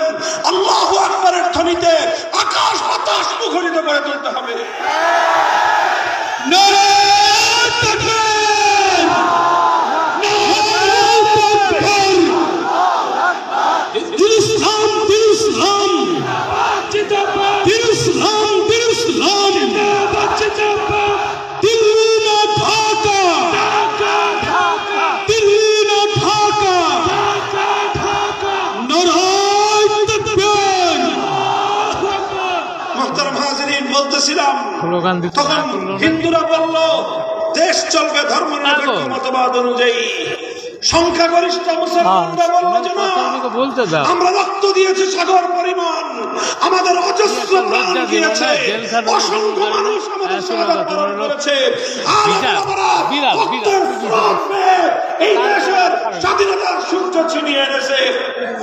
আল্লাহু আকবারের ধ্বনিতে আকাশ বাতাস মুখরিত করে তুলতে হবে। নারে তাকবীর, নারে তাকবীর, দিন ইসলাম, দিন ইসলাম, দিন ইসলাম, দিন ইসলাম, দিল্লি না ঢাকা, দিল্লি না ঢাকা, নারে তাকবীর। মোহতারাম হাজিরিন, বলতেছিলাম তখন হিন্দুরা বলল দেশ চলবে ধর্মনিরপেক্ষ মতবাদ অনুযায়ী। সংখ্যাগরিষ্ঠ মুসলমানরা বলল যে না, আমরা রক্ত দিয়েছি সাগর পরিমাণ, আমাদের অজস্র প্রাণ গিয়েছে, অসংখ্য মানুষ আমাদের স্বাগত বরণ করেছে। এই দেশের স্বাধীনতার সূর্য ছিনিয়ে এনেছে,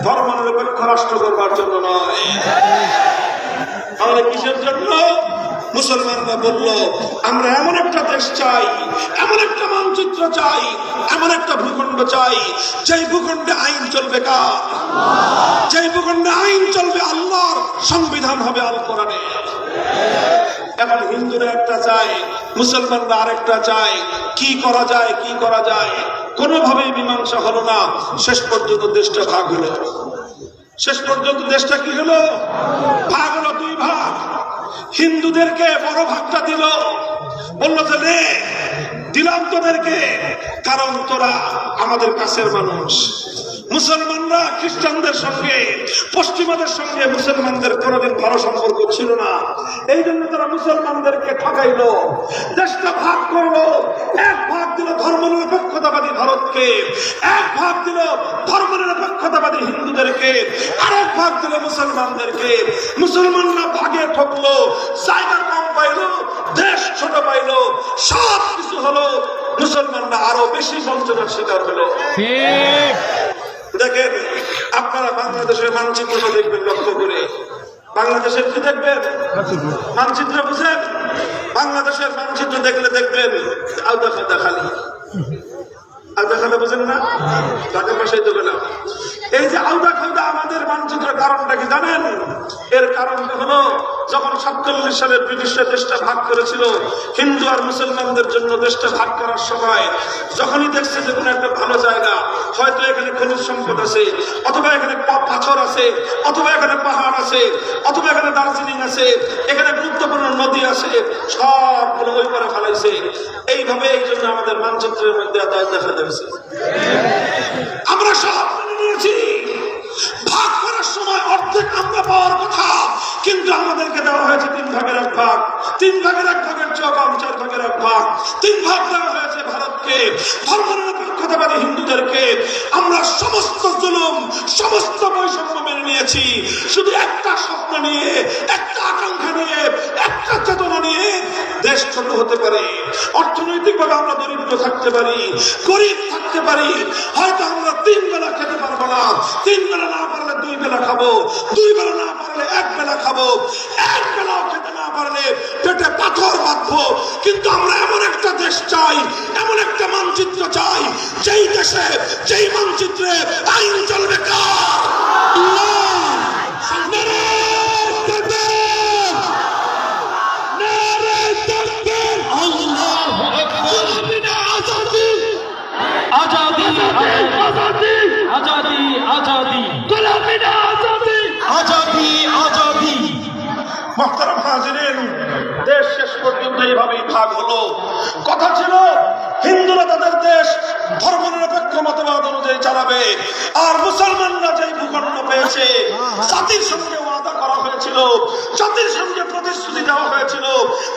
ধর্মনিরপেক্ষ রাষ্ট্র করবার জন্য নয়। তাহলে কিসের জন্য? মুসলমানরা বলল, আমরা এমন একটা দেশ চাই, এমন একটা মানচিত্র চাই, এমন একটা ভূখণ্ড চাই, যেই ভূখণ্ডে আইন চলবে কার? যেই ভূখণ্ডে আইন চলবে আল্লাহর, সংবিধান হবে আল কোরআনে। এখন হিন্দুরা একটা চায়, মুসলমানরা আরেকটা চায়। কি করা যায়, কি করা যায়? কোনোভাবেই মীমাংসা হলো না। শেষ পর্যন্ত দেশটা ভাগ হলো। শেষ পর্যন্ত দেশটা কি হলো? ভাগ হলো, দুই ভাগ। হিন্দুদেরকে বড় ভাগটা দিল, বললো যে নে, দিলাম তোদেরকে, কারণ তোরা আমাদের কাছের মানুষ। মুসলমানরা খ্রিস্টানদের সঙ্গে, পশ্চিমাদের সঙ্গে মুসলমানদের কোনোদিন ভালো সম্পর্ক ছিল না। এই জন্য তারা মুসলমানদেরকে ঠকাইলো, দেশটা ভাগ করলো। এক ভাগ দিল ধর্মনিরপেক্ষতাবাদী ভারতকে, এক ভাগ দিল ধর্মনিরপেক্ষতাবাদী হিন্দুদেরকে, আরেক ভাগ দিল মুসলমানদেরকে। মুসলমানরা ভাগে ঠকলো, জায়গা কম পাইলো, দেশ ছোট পাইলো, সব কিছু হলো। মুসলমানরা আরো বেশি বঞ্চনার শিকার হলো। দেখেন, আপনারা বাংলাদেশের মানচিত্রটা দেখবেন, লক্ষ্য করে। বাংলাদেশের কি দেখবেন? মানচিত্র বুঝেন? বাংলাদেশের মানচিত্র দেখলে দেখবেন আলদা খাদা খালি। আলদা খাদা বুঝেন না? ঢাকার পাশেই তো গেলাম। এই যে আলদা খাদা আমাদের মানচিত্রের কারণটা কি জানেন? এর কারণটা হলো, যখন 47 সালে ব্রিটিশরা দেশটা ভাগ করেছিল, হিন্দু আর মুসলমানদের জন্য দেশটা ভাগ করার সময় যখনই দেখছে যে কোনো একটা ভালো জায়গা, হয়তো এখানে খনিজ সম্পদ আছে, অথবা এখানে পাথর আছে, অথবা এখানে পাহাড় আছে, অথবা এখানে দার্জিলিং আছে, এখানে গুরুত্বপূর্ণ নদী আছে, সবগুলো ওই করে ফেলাইছে। এইভাবে এই জন্য আমাদের মানচিত্রের মধ্যে দেখা যাচ্ছে। আমরা সব মেনে নিয়েছি, ভাগ করার সময় অর্ধেক আমরা পাওয়ার কথা, কিন্তু আমাদেরকে দেওয়া হয়েছে 3 ভাগের 1 ভাগ। 3 ভাগের 1 ভাগের চেয়ে কম, 4 ভাগের 1 ভাগ। 3 ভাগ দেওয়া হয়েছে ভারতকে, ধর্মনিরপেক্ষতাবাদী হিন্দুদেরকে। আমরা সমস্ত জুলুম, সমস্ত বৈষম্য মেনে নিয়েছি, শুধু একটা স্বপ্ন নিয়ে, একটা আকাঙ্ক্ষা নিয়ে, একটা চেতনা নিয়ে, দেশ ছোট হতে পারে, অর্থনৈতিকভাবে আমরা দরিদ্র থাকতে পারি, গরিব থাকতে পারি, হয়তো আমরা 3 বেলা খেতে পারবো না, 3 বেলা না পারলে 2 বেলা খাবো, 2 বেলা না পারলে 1 বেলা খাবো, 1 বেলাও খেতে না পারলে পেটে পাথর বাঁধবো। কিন্তু আমরা এমন একটা দেশ চাই, এমন একটা মানচিত্র চাই, যেই দেশে, যেই মানচিত্রে আইন চলবে কার? মোহতারাম হাজিরিন, দেশ শেষ পর্যন্ত এইভাবেই ভাগ হলো। কথা ছিল হিন্দুরা তাদের দেশ ধর্মনিরপেক্ষ মতবাদ অনুযায়ী চালাবে, আর মুসলমানরা যেই ভূখণ্ড পেয়েছে, জাতির সঙ্গে ওয়াদা করা হয়েছিল, জাতির সঙ্গে প্রতিশ্রুতি দেওয়া হয়েছিল,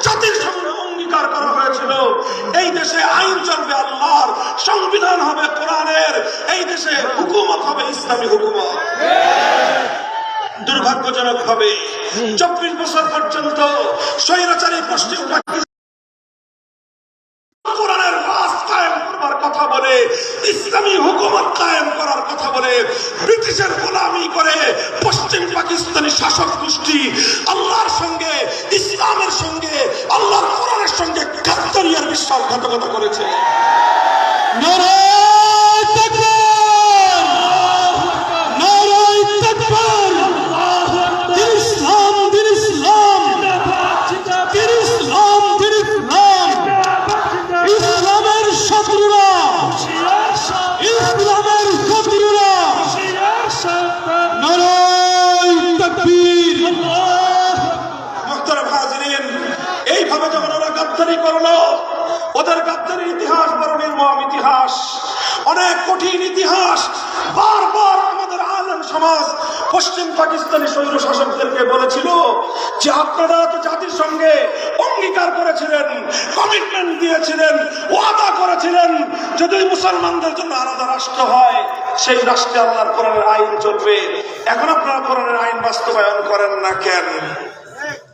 জাতির সঙ্গে অঙ্গীকার করা হয়েছিল, এই দেশে আইন চলবে আল্লাহর, সংবিধান হবে কোরআনের, এই দেশে হুকুমত হবে ইসলামী হুকুমত। দুর্ভাগ্যজনক ভাবে 24 বছর পর্যন্ত স্বৈরাচারী পশ্চিম কোরআনের রাজ কায়েম করবার কথা বলে, ইসলামী হুকুমত কায়েম করার কথা বলে, ব্রিটিশের গোলামি করে পশ্চিম পাকিস্তানি শাসক গোষ্ঠী আল্লাহর সঙ্গে, ইসলামের সঙ্গে, আল্লাহর কোরআনের সঙ্গে গাদ্দারি আর বিশ্বাসঘাতকতা করেছে। এইভাবে যখন ওরা গাদ্দারি করলো, ওদের গাদ্দারির ইতিহাস বড় নির্মম ইতিহাস, অনেক কঠিন ইতিহাস। বারবার আমাদের আলেম সমাজ পশ্চিম পাকিস্তানি স্বৈর শাসকদেরকে বলেছিল যে আপনারা তো জাতির সঙ্গে অঙ্গীকার করেছিলেন, কমিটমেন্ট দিয়েছিলেন, ওয়াদা করেছিলেন, যদি মুসলমানদের জন্য আলাদা রাষ্ট্র হয়, সেই রাষ্ট্রে আল্লাহর কোরআনের আইন চলবে। এখন আপনারা কোরআনের আইন বাস্তবায়ন করেন না কেন?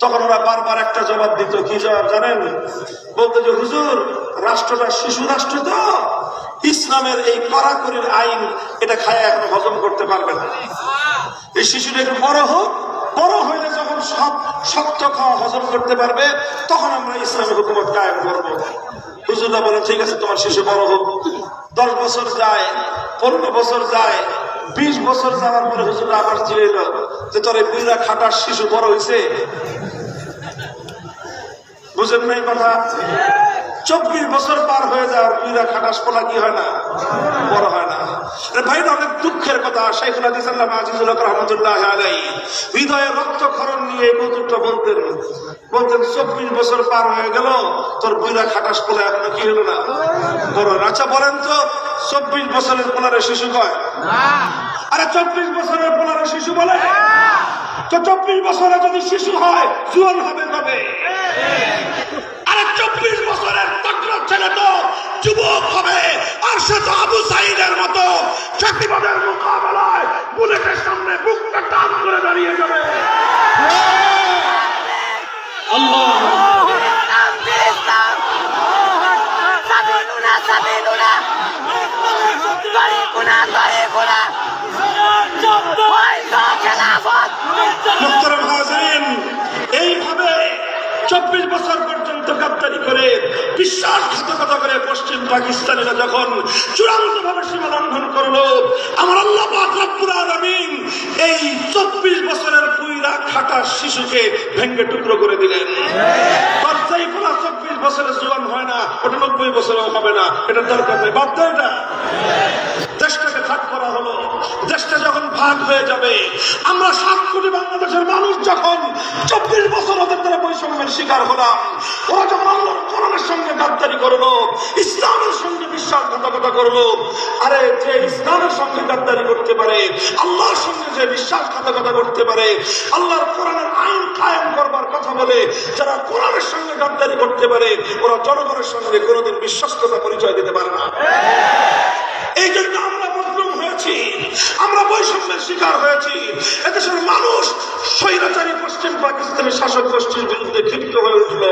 তখন ওরা বারবার একটা জবাব দিত, কি জবাব জানেন? বলতো যে হুজুর, রাষ্ট্রটা শিশু রাষ্ট্র, তো ইসলামের এই কড়াকড়ির আইন এটা খায় এখন হজম করতে পারবে না। এই শিশুটা একটু বড় হোক, বড় হইলে যখন সব শক্ত খাওয়া হজম করতে পারবে তখন আমরা ইসলামের হুকুমত কায়েম করবো। হুজুররা বলেন ঠিক আছে, তোমার শিশু বড় হোক। 10 বছর যায়, 15 বছর যায়, 20 বছর যাওয়ার পরে হুজুররা আবার জিরাইল যে তোর এই বুইরা খাটার শিশু বড় হয়েছে। বুঝেন নাই কথা? 24 বছর পার হয়ে যাওয়ার বুইরা খাটাস পোলা কি হয় না? বড় হয় না। ভাই, অনেক দুঃখের কথা। শাইখুল হাদিস আল্লামা আজিজুল হক রহমাতুল্লাহি আলাইহি হৃদয়ে রক্তক্ষরণ নিয়ে এই কৌতুকটা বলতেন। 24 বছর পার হয়ে গেল, তোর বুইরা খাটাস পোলা এখনো কি হলো না? বড়। আচ্ছা বলেন তো, 24 বছরের পোলারে শিশু কয়? আরে 24 বছরের পোলারে শিশু বলে? তো 24 বছরে যদি শিশু হয়, জুয়ান হবে কবে? আরে 24 বছরের তকরা ছেলে তো যুবক হবে, আর সে তো আবু সাইদের মতো শক্তিবাদের মোকাবেলায় বুলেটের সামনে বুকটা টান করে দাঁড়িয়ে যাবে। আল্লাহ মুহতারাম হাজিরিন, এইভাবে 24 বছর পর্যন্ত গাদ্দারি করে, বিশ্বাসঘাতকতা করে পশ্চিম পাকিস্তানিরা যখন চূড়ান্তভাবে সীমা লঙ্ঘন করলো, আমার আল্লাহ পাক রব্বুল আলামিন এই 24 বছরের বুইরা খাটা শিশুকে ভেঙ্গে টুকরো করে দিলেন। বাচ্চাই কোনো 24 বছরের জোয়ান হয় না, ওটা 90 বছরেও হবে না, এটা দরকার নেই, বাধ্য এটা। দেশটাকে ভাগ করা হলো, দেশটা যখন ভাগ হয়ে যাবে, আমরা 7 কোটি বাংলাদেশের মানুষ যখন 24 বছর ওদের দ্বারা বৈষম্যের শিকার হলাম, ওরা যখন আল্লাহর কোরআনের সঙ্গে গাদ্দারি করলো, ইসলামের সঙ্গে বিশ্বাসঘাতকতা করলো। আরে যে ইসলামের সঙ্গে গাদ্দারি করতে পারে, আল্লাহর সঙ্গে যে বিশ্বাসঘাতকতা করতে পারে, আল্লাহর কোরআনের আইন কায়েম করবার কথা বলে যারা কোরআনের সঙ্গে গাদ্দারি করতে পারে, ওরা জনগণের সঙ্গে কোনোদিন বিশ্বস্ততা পরিচয় দিতে পারে না। এই জন্য আমরা মজলুম হয়েছি, আমরা বৈষম্যের শিকার হয়েছি। এদেশের মানুষ স্বৈরাচারী পশ্চিম পাকিস্তানের শাসক গোষ্ঠীর বিরুদ্ধে ক্ষিপ্ত হয়ে উঠল।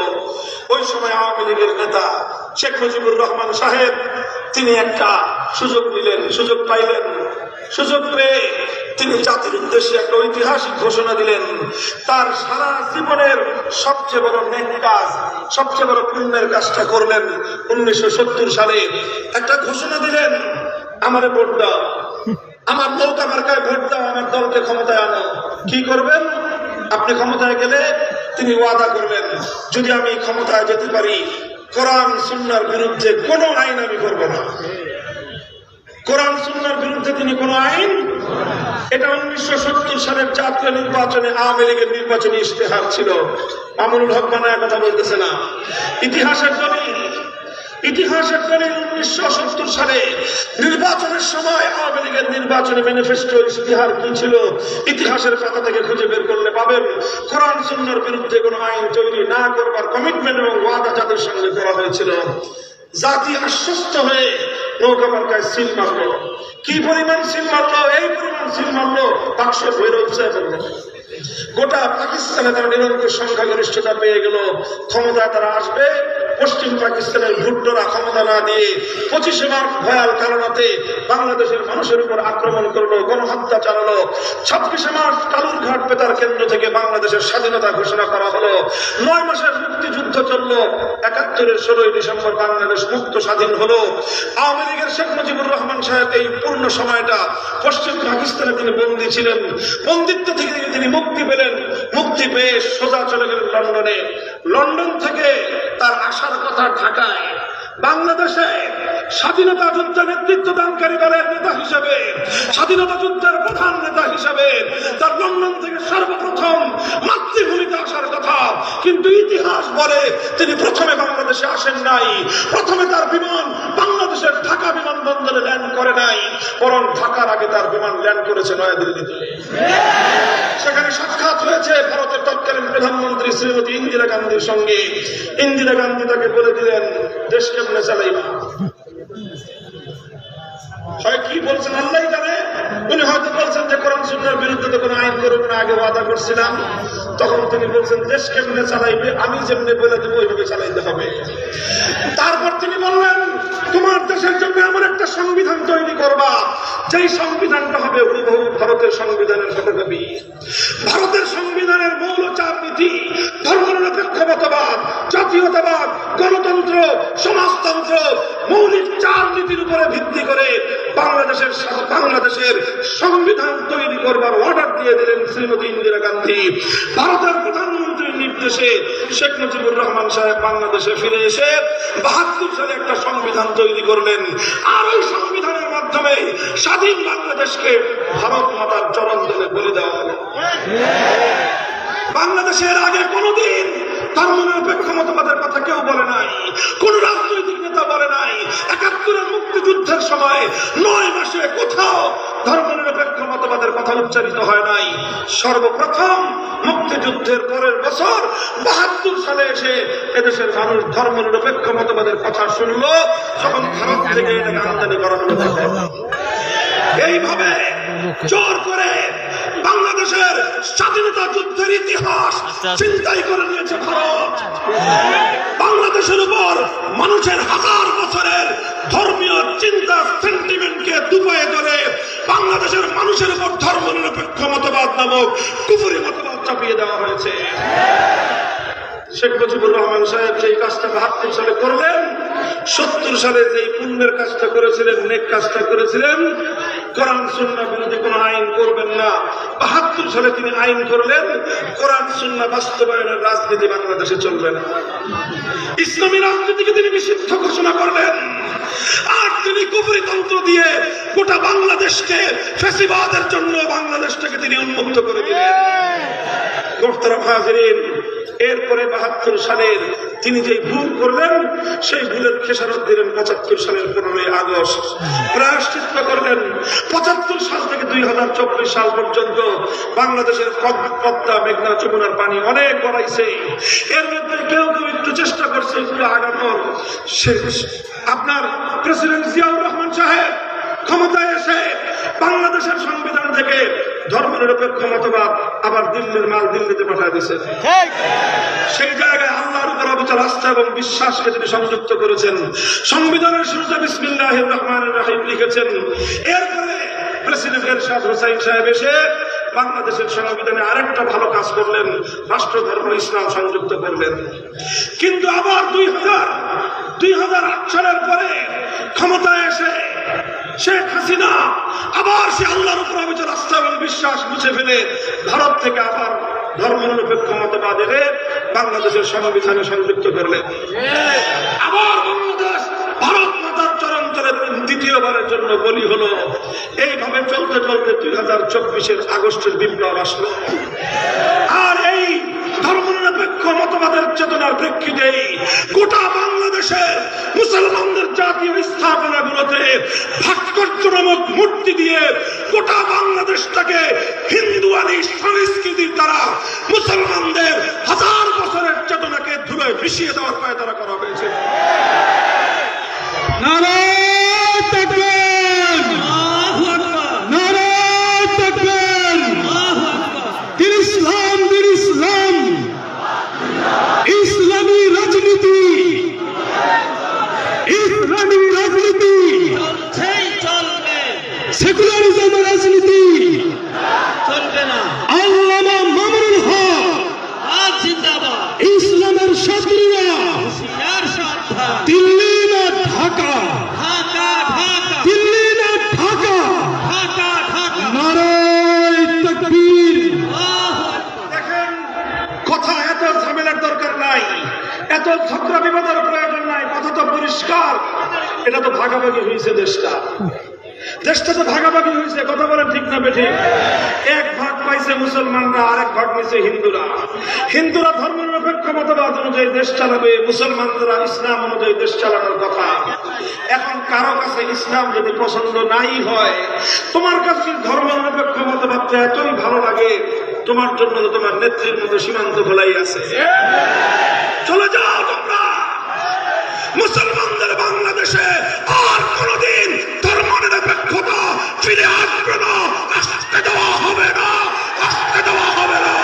ওই সময় আওয়ামী লীগের নেতা শেখ মুজিবুর রহমান সাহেব তিনি একটা সুযোগ নিলেন, সুযোগ পাইলেন। সুযোগ পেয়ে তিনি জাতির উদ্দেশ্যে একটা ঐতিহাসিক ঘোষণা দিলেন। তার সারা জীবনের সবচেয়ে বড় নেক কাজ, সবচেয়ে বড় পুণ্যের কাজটা করলেন। 1970 সালে একটা ঘোষণা দিলেন, আমারে ভোট দাও, আমার নৌকা মার্কায় ভোট দাও, আমার দলকে ক্ষমতায় আনো। কি করবেন? আপনি ক্ষমতায় গেলে তিনি ওয়াদা করবেন, যদি আমি ক্ষমতায় যেতে পারি, কোরআন সুন্নাহর বিরুদ্ধে কোনো আইন আমি করব না। কোরআন সুন্নাহর বিরুদ্ধে তিনি কোনো আইন। এটা 1970 সালের জাতীয় নির্বাচনে আওয়ামী লীগের নির্বাচনী ইশতেহার ছিল। মামুনুল হক বানায় কথা বলতেছে না, ইতিহাসের দলিল। 1970 সালে নির্বাচনের সময় আওয়ামী লীগের নির্বাচনী ম্যানিফেস্টো ইশতেহার কি ছিল, ইতিহাসের পাতা থেকে খুঁজে বের করলে পাবেন। কোরআন সুন্নাহর বিরুদ্ধে কোনো আইন তৈরি না করবার কমিটমেন্ট এবং ওয়াদা যাদের সঙ্গে করা হয়েছিল। জাতি আশ্বস্ত হয়ে নৌকা মার্কায় সিল মারলো। কি পরিমাণ সিল মারলো? এই পরিমাণ সিল মারলো, বাক্সে ভৈরব উৎসাহ করলো। গোটা পাকিস্তানে তারা নিরঙ্কুশ সংখ্যাগরিষ্ঠতা পেয়ে গেল। ক্ষমতায় তারা আসবে, পশ্চিম পাকিস্তানের ভুট্টোরা ক্ষমতা না দিয়ে 25 মার্চ ভয়াল কারণাতে বাংলাদেশের মানুষের উপর আক্রমণ করলো, গণহত্যা চালালো। 26 মার্চ কালুরঘাট বেতার কেন্দ্র থেকে বাংলাদেশের স্বাধীনতা ঘোষণা করা হলো। 9 মাসের মুক্তিযুদ্ধ চললো। 71-এর 16 ডিসেম্বর বাংলাদেশ মুক্ত স্বাধীন হলো। আওয়ামী লীগের শেখ মুজিবুর রহমান সাহেব এই পূর্ণ সময়টা পশ্চিম পাকিস্তানে তিনি বন্দী ছিলেন। বন্দিত্ব থেকে তিনি মুক্তি পেলেন। মুক্তি পেয়ে সোজা চলে গেলেন লন্ডনে। লন্ডন থেকে তার আসার কথা ঢাকায়। বাংলাদেশে স্বাধীনতা যুদ্ধে নেতৃত্ব দানকারী দলের নেতা হিসেবে, স্বাধীনতা যুদ্ধের প্রধান নেতা হিসেবে তার লন্ডন থেকে সর্বপ্রথম মাতৃভূমিতে আসার কথা। কিন্তু ইতিহাস বলে তিনি প্রথমে বাংলাদেশে আসেন নাই। প্রথমে তার বিমান বাংলাদেশের ঢাকা বিমানবন্দরে ল্যান্ড করে নাই, বরং ঢাকার আগে তার বিমান ল্যান্ড করেছে নয়াদিল্লিতে। সেখানে সাক্ষাৎ হয়েছে ভারতের তৎকালীন প্রধানমন্ত্রী শ্রীমতী ইন্দিরা গান্ধীর সঙ্গে। ইন্দিরা গান্ধী তাকে বলে দিলেন দেশ কেমনে চালাইবা। হয় কি বলছেন আল্লাহই জানে। উনি হয়তো বলছেন যে কোরআন সুন্নাহর বিরুদ্ধে তো কোনো আইন করব না, আগে ওয়াদা করছিলাম। তখন তিনি বলছেন দেশ কেমনে চালাইবে, আমি যেমনি বলে দেবো ওইভাবে চালাইতে হবে। তারপর তিনি বললেন তোমার দেশের জন্য এমন একটা সংবিধান তৈরি করবা যেই সংবিধানটা হবে হুবহু ভারতের সংবিধানের ফটোকপি। ভারতের সংবিধানের মৌল চার নীতি ধর্মনিরপেক্ষতাবাদ, জাতীয়তাবাদ, গণতন্ত্র, সমাজতন্ত্র, মৌলিক চার নীতির উপরে ভিত্তি করে বাংলাদেশের সংবিধান তৈরি করবার অর্ডার দিয়ে দিলেন শ্রীমতী ইন্দিরা গান্ধী। ভারতের প্রধানমন্ত্রীর নির্দেশে শেখ মুজিবুর রহমান সাহেব বাংলাদেশে ফিরে এসে ৭২ সালে একটা সংবিধান তৈরি করলেন। আর ওই সংবিধানের মাধ্যমে স্বাধীন বাংলাদেশকে ভারত মাতার চরণ তলে বলে দেওয়া হলো। বাংলাদেশের আগে কোনোদিন ধর্মনিরপেক্ষ মতবাদের কথা কেউ বলে নাই, কোন রাজনৈতিক নেতা বলে নাই। ৭১-এর মুক্তিযুদ্ধের সময় ৯ মাসে কোথাও ধর্মনিরপেক্ষ মতবাদের কথা উচ্চারিত হয় নাই। সর্বপ্রথম মুক্তিযুদ্ধের পরের বছর ৭২ সালে এসে এদেশের মানুষ ধর্মনিরপেক্ষ মতবাদের কথা শুনলো, যখন ভারত থেকে এটাকে আমদানি করা হলো। এইভাবে জোর করে বাংলাদেশের স্বাধীনতা যুদ্ধের ইতিহাস চিন্তাই করে নিয়েছে ভারত। বাংলাদেশের উপর মানুষের হাজার বছরের ধর্মীয় চিন্তা সেন্টিমেন্টকে দুপায়ে ধরে বাংলাদেশের মানুষের উপর ধর্মনিরপেক্ষ মতবাদ নামক কুফরি মতবাদ চাপিয়ে দেওয়া হয়েছে। শেখ মুজিবুর রহমান সাহেব যেই কাজটা ৭২ সালে করলেন, ৭০ সালে যেই পুণ্যের কাজটা করেছিলেন, নেক কাজটা করেছিলেন, কোরআন সুন্নাহ বিরোধী কোন আইন করবেন না, ৭২ সালে তিনি আইন করলেন কোরআন সুন্নাহ বাস্তবায়নের রাজনীতি বাংলাদেশে চলবে না। ইসলামী রাজনীতিকে তিনি নিষিদ্ধ ঘোষণা করলেন। আর তিনি কুফরি তন্ত্র দিয়ে গোটা বাংলাদেশকে ফ্যাসিবাদের জন্য বাংলাদেশটাকে তিনি উন্মুক্ত করে দিলেন। মোহতারাম হাজিরিন, এরপরে ৭২ সালের তিনি যে ভুল করলেন সেই ভুলের খেসারত দিলেন ৭৫ সালের ১৫ই আগস্ট। প্রায়শ্চিত্ত করলেন ৭৫ সাল থেকে ২০২৪ সাল পর্যন্ত বাংলাদেশের পদ্মা, মেঘনা, যমুনার পানি অনেক বাড়াইছে। এর মধ্যে কেউ কেউ একটু চেষ্টা করছে একটু আগানোর। আপনার প্রেসিডেন্ট জিয়াউর রহমান সাহেব ক্ষমতায় এসে বাংলাদেশের সংবিধান থেকে ধর্মনিরপেক্ষ মতবাদ আবার দিল্লির মাল দিল্লিতে পাঠিয়ে দিয়েছেন। সেই জায়গায় আল্লাহর উপর অবিচল আস্থা এবং বিশ্বাসকে তিনি সংযুক্ত করেছেন। সংবিধানের শুরুতে বিসমিল্লাহির রহমানির রহিম লিখেছেন। এরপরে প্রেসিডেন্ট এরশাদ হোসাইন সাহেব এসে বাংলাদেশের সংবিধানে আরেকটা ভালো কাজ করলেন, রাষ্ট্র ধর্ম ইসলাম সংযুক্ত করলেন। কিন্তু আবার ২০০৮ সালের পরে ক্ষমতায় এসে শেখ হাসিনা আবার সে আল্লাহর উপর অবিচল আস্থা এবং বিশ্বাস মুছে ফেলে ভারত থেকে আবার ধর্মনিরপেক্ষ মতবাদ এনে বাংলাদেশের সংবিধানে সংযুক্ত করলেন। আবার বাংলাদেশ ভারত মাতার চরণ তলে দ্বিতীয়বারের জন্য বলি হলো। এইভাবে চলতে চলতে ২০২৪-এর আগস্টের বিপ্লব আসলো। আর এই ধর্মনিরপেক্ষ মতবাদের চেতনার প্রেক্ষিতে গোটা বাংলাদেশের মুসলমানদের জাতীয় স্থাপনাগুলোতে ভাস্কর্য নামক মূর্তি দিয়ে গোটা বাংলাদেশটাকে হিন্দুয়ানি সংস্কৃতির দ্বারা মুসলমানদের হাজার বছরের চেতনাকে ধুলোয় মিশিয়ে দেওয়ার পায়তারা করা হয়েছে। নারায়ে তাকবীর, আল্লাহু আকবার, নারায়ে তাকবীর, আল্লাহু আকবার। দিন ইসলাম, দিন ইসলাম, ইসলামী রাজনীতি, ইসলামী রাজনীতি চলবে, সেকুলারিজম রাজনীতি চলবে না। আল্লামা মামুনুল হক জিন্দাবাদ, ইসলামের সক্রিয় দিল্লি না ঢাকা, ঢাকা ঢাকা, দিল্লি না ঢাকা, ঢাকা ঢাকা, নারায়ে তাকবীর। দেখেন, কথা এত ঝামেলার দরকার নাই, এত ঝগড়া বিবাদের প্রয়োজন নাই। কথা তো পরিষ্কার, এটা তো ভাগাভাগি হয়েছে দেশটা তো ভাগাভাগি হয়েছে। কথা বলেন ঠিক না বেঠিক? এক ভাগ পাইছে মুসলমানরা, আরেক ভাগ পাইছে হিন্দুরা। হিন্দুরা ধর্মনিরপেক্ষ মতবাদ অনুযায়ী দেশ চালাবে, মুসলমানরা ইসলাম অনুযায়ী দেশ চালানোর কথা। এখন কারো কাছে ইসলাম যদি পছন্দ নাই হয়, তোমার কাছে ধর্মনিরপেক্ষ মতবাদটা এতই ভালো লাগে, তোমার জন্য তোমার নেত্রীর মধ্যে সীমান্ত খোলাই আছে। চলে যাও তোমরা। মুসলমানদের বাংলাদেশে আর কোনদিন ধর্মনিরপেক্ষতা ফিরে আসবে না, আসতে দেওয়া হবে না, আসতে দেওয়া হবে না।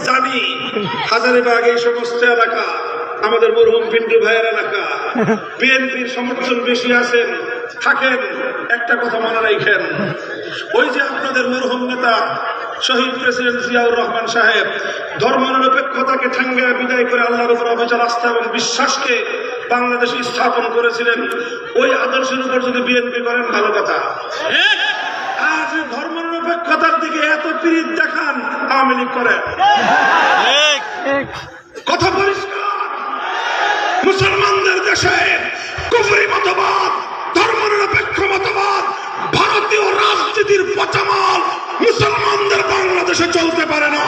জানি হাজারীবাগ এই সমস্ত এলাকা আমাদের মরহুম পিন্টু ভাইয়ের এলাকা, বিএনপির সমর্থন বেশি আছেন থাকেন। একটা কথা মনে রাখেন, ওই যে আপনাদের মরহুম নেতা শহীদ প্রেসিডেন্ট জিয়াউর রহমান সাহেব ধর্মনিরপেক্ষতাকে ঠাঙ্গা বিদায় করে আল্লাহর উপর অবিচল আস্থা এবং বিশ্বাসকে বাংলাদেশে স্থাপন করেছিলেন, ওই আদর্শের উপর যদি বিএনপি করেন ভালো কথা। আজ ধর্মনিরপেক্ষতার দিকে এত পীড়িত দেখান, আওয়ামী লীগ করেন। কথা পরিষ্কার, মুসলমানদের দেশে কুফরি মতবাদ, ধর্মনিরপেক্ষ মতবাদ, ভারতীয় রাজনীতির পচামাল মুসলমানদের বাংলাদেশে চলতে পারে না।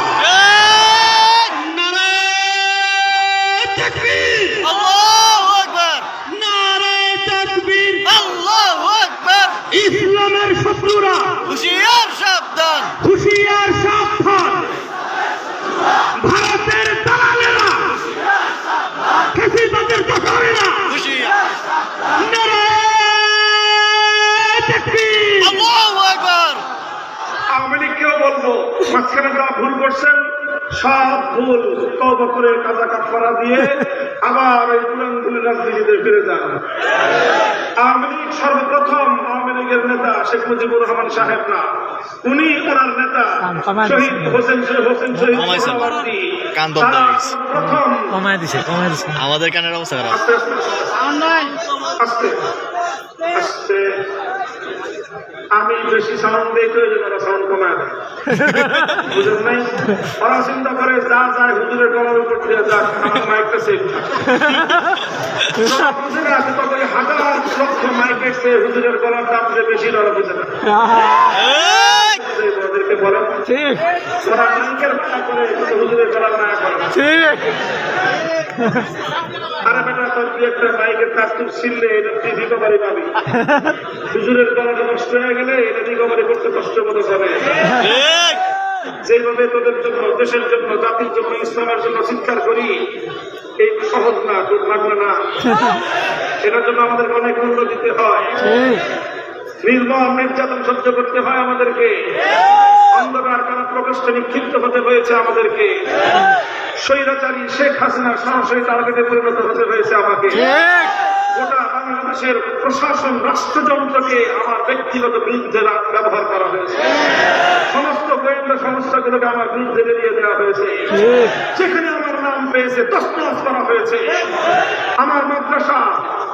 ইসলামের শত্রুরা হুশিয়ার সাবধান, হুশিয়ার সাবধান, ভারতের দালালেরা, ফ্যাসিবাদের দোসরেরা, হুশিয়ার। নারায়ে তাকবীর। আল্লাহু আকবার। আওয়ামী লীগকেও বলবো, মাঝখানে যা ভুল করছেন সব ভুল তওবা করে কাজা কাফারা দিয়ে আবার এই পুরান ভুলের রাজনীতিতে ফিরে যান। আওয়ামী লীগ সর্বপ্রথম আওয়ামী লীগের নেতা শেখ মুজিবুর রহমান সাহেব না, উনি ওনার নেতা শহীদ হোসেন শহীদ সোহরাওয়ার্দী, কান্দন তারা দাঁড়িয়েছে। প্রথম আমাদের কানের অবস্থা খারাপ। আস্তে আস্তে আস্তে আমি বেশি সাউন্ড দিই তো এই জন্য ওরা সাউন্ড কমায় দেয়। বুঝলেন নাই? ওরা চিন্তা করে যা যায় হুজুরের গলার উপর দিয়ে যাক, আমার মাইকটা সেফ বুঝে না, তবে হাজার লক্ষ মাইকের চেয়ে হুজুরের গলার দাম যে বেশি ওরা বুঝে না। ওদেরকে বলেন ওরা মাইকের মায়া করে কিন্তু হুজুরের গলার মায়া করে না। আরে বেটা, তোর কি একটা মাইকের কাজ তুই ছিললে এটা তুই রিকভারি পাবি। হুজুরের গলাটা নষ্ট হয়ে গেলে এটা রিকভারি করতে কষ্ট মতো হবে। যেভাবে তোদের জন্য, দেশের জন্য, জাতির জন্য, ইসলামের জন্য চিৎকার করি, এই সহজ না, দুর্ভাগ্য না। এটার জন্য আমাদেরকে অনেক মূল্য দিতে হয়, নির্মম নির্যাতন সহ্য করতে হয় আমাদেরকে, অন্ধকার কারা প্রকোষ্ঠে নিক্ষিপ্ত হতে হয়েছে আমাদেরকে, স্বৈরাচারী শেখ হাসিনা সরাসরি টার্গেটে পরিণত হতে হয়েছে আমাকে। গোটা বাংলাদেশের প্রশাসন, রাষ্ট্রযন্ত্রকে আমার ব্যক্তিগত বিরুদ্ধে ব্যবহার করা হয়েছে, সমস্ত গোয়েন্দা সংস্থাগুলোকে আমার বিরুদ্ধে বেরিয়ে দেওয়া হয়েছে, যেখানে আমার নাম পেয়েছে তছনছ করা হয়েছে। আমার মাদ্রাসা,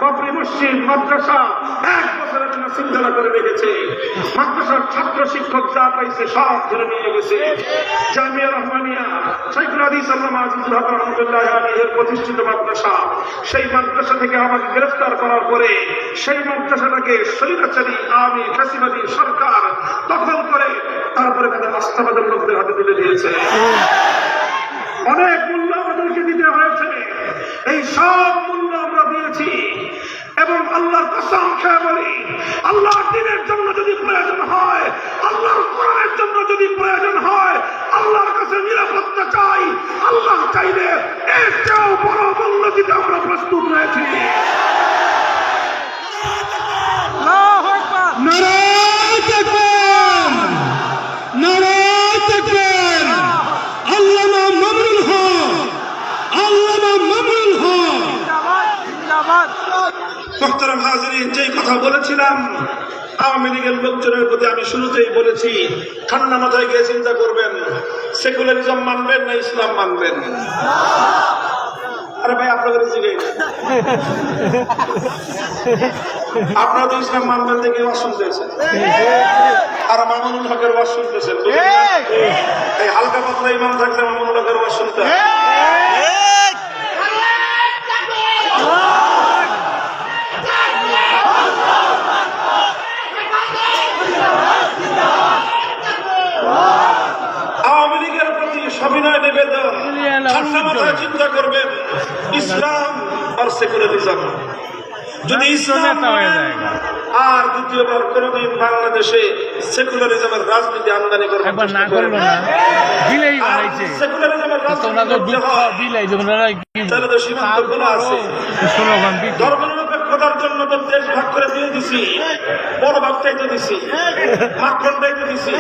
বাবরি মসজিদ মাদ্রাসা 1 বছরের জন্য শৃঙ্খলা করে রেখেছে, মাদ্রাসার ছাত্র শিক্ষক যা পাইছে সব ধরে নিয়ে গেছে। জামিয়া রহমানিয়া শাইখুল হাদিস আল্লামা আজিজুল হক রহমাতুল্লাহি আলাইহির প্রতিষ্ঠিত মাদ্রাসা, সেই মাদ্রাসা থেকে আমাকে গ্রেফতার করার পরে সেই মাদ্রাসাটাকে স্বৈরাচারী আওয়ামী ফ্যাসিবাদী সরকার দখল করে তারপরে তাদের আস্থাবাদের লোকদের হাতে তুলে দিয়েছে। অনেক মূল্য আমাদেরকে দিতে হয়েছে, এই সব মূল্য আমরা দিয়েছি। এবং আল্লাহর কসম খেয়ে বলি, আল্লাহর দ্বীনের জন্য যদি প্রয়োজন হয়, আল্লাহর কোরআনের জন্য যদি প্রয়োজন হয়, আল্লাহর কাছে নিরাপত্তা চাই, আল্লাহ চাইলে এর চেয়েও বড় মূল্য দিতে আমরা প্রস্তুত রয়েছি। নারায়ে তাকবীর, নারায়ে তাকবীর। আল্লামা মামুনুল হক, আল্লামা মামুনুল হক। মোহতারাম হাজিরিন, যেই কথা বলেছিলাম আওয়ামী লীগের লোকজনের প্রতি আমি শুরুতেই বলেছি, ঠান্ডা মাথায় গিয়ে চিন্তা করবেন, সেকুলারিজম মানবেন না ইসলাম মানবেন। আরে ভাই, আপনাদের জিজ্ঞেস আপনারা তো ইসলাম মানবেন দেখে ওয়াজ শুনতেছেন, আর মামুনুল হকের ওয়াজ শুনতেছেন। এই হালকা পাতলা ইমাম থাকলে মামুনুল হকের ওয়াজ শুনতে হয়। আওয়ামী লীগের প্রতি সবিনয় নিবেদন, ঠান্ডা মাথায় চিন্তা করবেন ইসলাম আর সেকুলারিজম। যদি ইসলাম আর দ্বিতীয়বার কোনদিন বাংলাদেশে সেকুলারিজমের রাজনীতি আমদানি করবেন সেকুলারিজমের রাজনীতি তাহলে তো সীমান্ত খোলা আছে। ধর্মনিরপেক্ষ খোদার জন্য তো দেশ ভাগ করে দিয়ে দিছি, বড় ভাগটাই তো দিছি, মাখনটাই তো দিছি,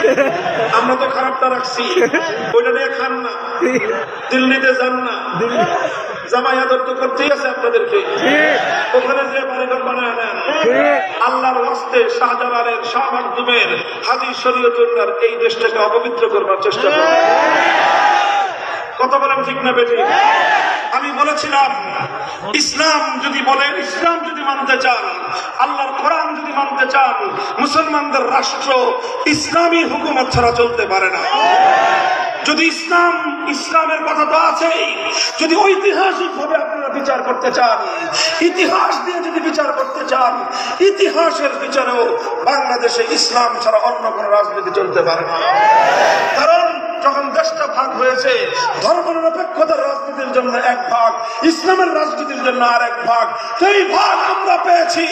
আমরা তো খারাপটা রাখছি, ওইটা নিয়ে খান না, দিল্লিতে যান না, জামাই আদর তো করতেই আছে আপনাদেরকে, ওখানে যে বাড়িঘর বানায় নেন। আল্লাহর ওয়াস্তে শাহজালালের শাহ মাকদুমের হাজী শরীয়তুল্লাহর এই দেশটাকে অপবিত্র করবার চেষ্টা করেন। কথা বলেন ঠিক না বেঠিক? আমি বলেছিলাম ইসলাম যদি বলেন, ইসলাম যদি মানতে চান, আল্লাহর কোরআন যদি মানতে চান, মুসলমানদের রাষ্ট্র ইসলামী হুকুমত ছাড়া চলতে পারে না। যদি ইসলামের কথা তো আছেই, যদি ঐতিহাসিক ভাবে আপনারা বিচার করতে চান, ইতিহাস দিয়ে যদি বিচার করতে চান, ইতিহাসের বিচারেও বাংলাদেশে ইসলাম ছাড়া অন্য কোন রাজনীতি চলতে পারে না। কারণ যখন দেশটা ভাগ হয়েছে, ধর্মনিরপেক্ষতার রাজনীতির জন্য এক ভাগ, ইসলামের রাজনীতির জন্য আর এক ভাগ, সেই ভাগ আমরা পেয়েছি।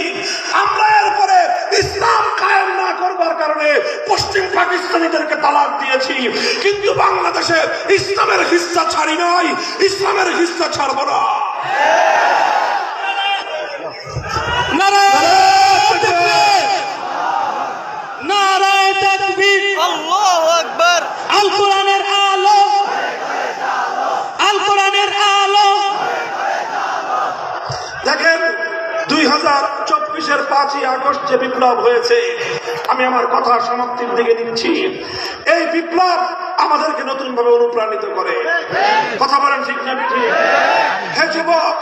আমরা এরপরে ইসলাম কায়েম না করবার কারণে পশ্চিম পাকিস্তানিদেরকে তালাক দিয়েছি, কিন্তু বাংলাদেশে ইসলামের হিস্সা ছাড়ি নাই, ইসলামের হিস্সা ছাড়ব না। নারায়ে তাকবীর, আল্লাহু আকবার। আল কোরআনের আলো, আল কোরআনের আলো। দেখেন 2024-এর 5ই আগস্ট যে বিপ্লব হয়েছে, আমি আমার কথা সমাপ্তির দিকে দিচ্ছি। এই বিপ্লব আমাদেরকে নতুন ভাবে অনুপ্রাণিত করে। কথা বলেন ঠিক না ঠিক? হে যুবক,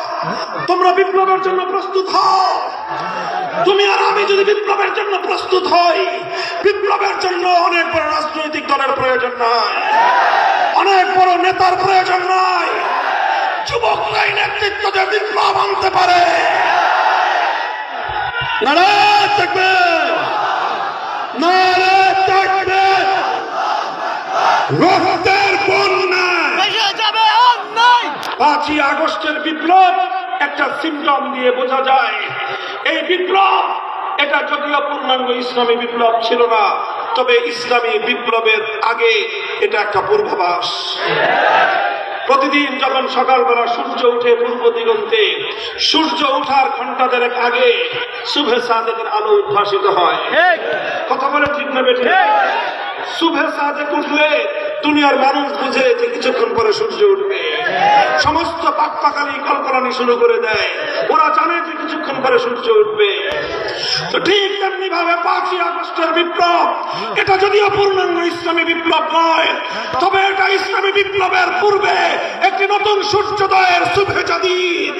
তোমরা বিপ্লবের জন্য প্রস্তুত হও। তুমি আর আমি যদি বিপ্লবের জন্য প্রস্তুত হই, বিপ্লবের জন্য অনেক বড় রাজনৈতিক দলের প্রয়োজন নয়, অনেক বড় নেতার প্রয়োজন নয়। যুবকরাই নেতৃত্ব দিয়ে বিপ্লব আনতে পারে। নারায়ে তাকবীর, নারায়ে তাকবীর। রক্তের বন্যা ভেসে যাবে অন্যায়। 5ই আগস্টের বিপ্লব একটা সিম্পটম দিয়ে বোঝা যায়। এই বিপ্লব, এটা যদিও পূর্ণাঙ্গ ইসলামী বিপ্লব ছিল না, তবে ইসলামী বিপ্লবের আগে এটা একটা পূর্বাভাস। প্রতিদিন যখন সকালবেলা সূর্য উঠে পূর্ব দিগন্তে, সূর্য ওঠার ঘন্টা দেড়েক আগে শুভে সাদেকের আলো উদ্ভাসিত হয়। কথা বলে ঠিক না বেঠিক? শুভে সাদেক উঠলে দুনিয়ার মানুষ বুঝে যে কিছুক্ষণ পরে সূর্য উঠবে। সমস্ত পাকপাকালি কলকলানি শুরু করে দেয়, ওরা জানে যে কিছুক্ষণ পরে সূর্য উঠবে। তো ঠিক তেমনি ভাবে 5ই আগস্টের বিপ্লব, এটা যদিও পূর্ণাঙ্গ ইসলামী বিপ্লব নয়, তবে এটা ইসলামী বিপ্লবের পূর্বে একটি নতুন সূর্যোদয়ের শুভে জাদিদ।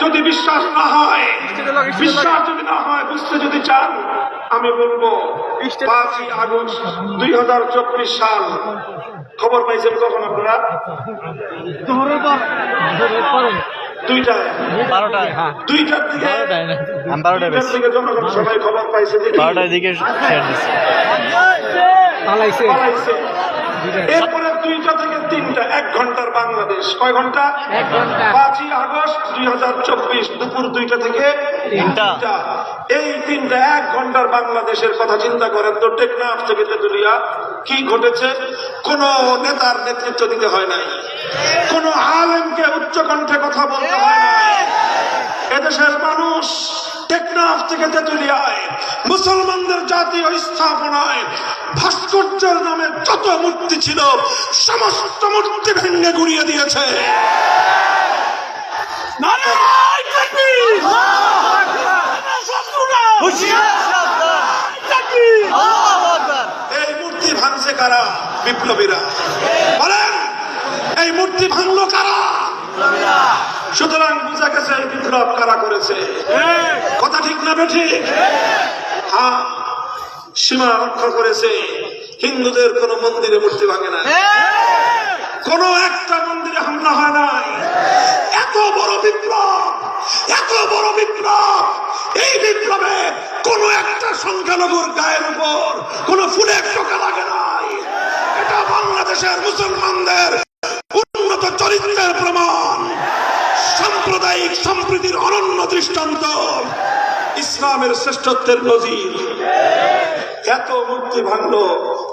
যদি বিশ্বাস না হয়, বিশ্বাস যদি না হয়, বুঝতে যদি চান, আমি বলবো 5ই আগস্ট 2024 সাল। খবর পাইছেন কখন আপনারা? 2টায়, 2টার দিকে, 2টার দিকে জনগণ সবাই খবর পাইছে যে 12টার দিকে শেয়ার দিচ্ছে। পালাইছে। এরপরে 2টা থেকে 3টা, 1 ঘন্টার বাংলাদেশ। কয় ঘন্টা? 5ই আগস্ট 2024 দুপুর 2টা থেকে 3টা। এই 3টা 1 ঘন্টার বাংলাদেশের কথা চিন্তা করেন তো। টেকনাফ থেকে তেতুলিয়া কি ঘটেছে? কোন নেতার নেতৃত্ব দিতে হয় নাই, কোন আলেমকে উচ্চ কণ্ঠে কথা বলতে হয় নাই। এদেশের মানুষ টেকনাফ থেকে তেতুলিয়ায় মুসলমানদের জাতীয় স্থাপনায় ভাস্কর্যের নামে যত মূর্তি ছিল, সমস্ত মূর্তি ভেঙে গুড়িয়ে দিয়েছে। নারায়ে তাকবীর, আল্লাহু আকবার। এই মূর্তি ভাঙছে কারা? বিপ্লবীরা। বলেন, এই মূর্তি ভাঙলো কারা? সুতরাং বোঝা গেছে এই বিপ্লব কারা করেছে। কথা ঠিক না বেঠিক? হ্যাঁ, সীমা রক্ষা করেছে। হিন্দুদের কোন মন্দিরে মূর্তি ভাঙে না, কোন একটা মন্দিরে হামলা হয় নাই। এত বড় বিপ্লব, এত বড় বিপ্লব, এই বিপ্লবে কোন একটা সংখ্যালঘুর গায়ের উপর কোন ফুলের টোকা লাগে নাই। এটা বাংলাদেশের মুসলমানদের উন্নত চরিত্রের প্রমাণ, সাম্প্রদায়িক সম্প্রীতির অনন্য দৃষ্টান্ত, ইসলামের শ্রেষ্ঠত্বের নজির। এত মূর্তি ভাঙলো,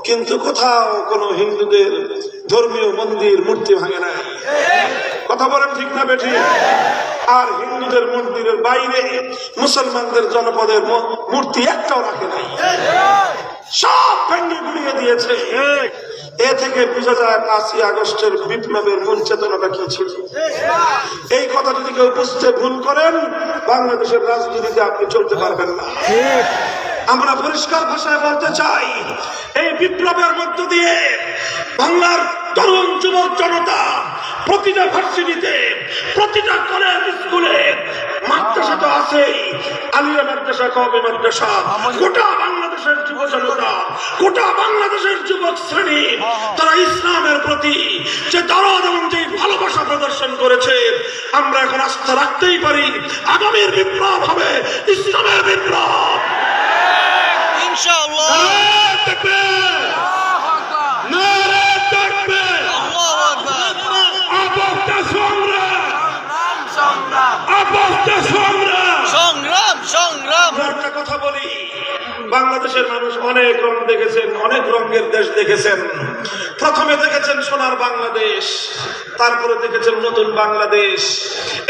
কিন্তু কোথাও কোনো হিন্দুদের ধর্মীয় মন্দির মূর্তি ভাঙে নাই। কথা বলেন ঠিক না বেঠিক? আর হিন্দুদের মন্দিরের বাইরে মুসলমানদের জনপদের মূর্তি একটাও রাখে নাই, সব ভেঙে গুড়িয়ে দিয়েছে। এ থেকে বোঝা যায় 5ই আগস্টের বিপ্লবের মূল চেতনাটা কি ছিল। এই কথা যদি কেউ বুঝতে ভুল করেন, বাংলাদেশের রাজনীতিতে আপনি চলতে পারবেন না। আমরা পরিষ্কার ভাষায় বলতে চাই, এই বিপ্লবের মধ্য দিয়ে বাংলার তরুণ যুবক জনতা প্রতিটা ভার্সিটিতে, প্রতিটা কলেজ স্কুলে, মাদ্রাসা তো আছেই, আলিয়া মাদ্রাসা, কওমি মাদ্রাসা, গোটা বাংলাদেশের যুব জনতা, গোটা বাংলাদেশের যুবক শ্রেণী, তারা ইসলামের প্রতি যে দরদ এবং যে ভালোবাসা প্রদর্শন করেছে, আমরা এখন আস্থা রাখতেই পারি আগামীর বিপ্লব হবে ইসলামের বিপ্লব। ইনশাআল্লাহ। সংগ্রাম সংগ্রাম। একটা কথা বলি, বাংলাদেশের মানুষ অনেক রং দেখেছেন, অনেক রঙের দেশ দেখেছেন। প্রথমে দেখেছেন সোনার বাংলাদেশ, তারপরে দেখেছেন নতুন বাংলাদেশ,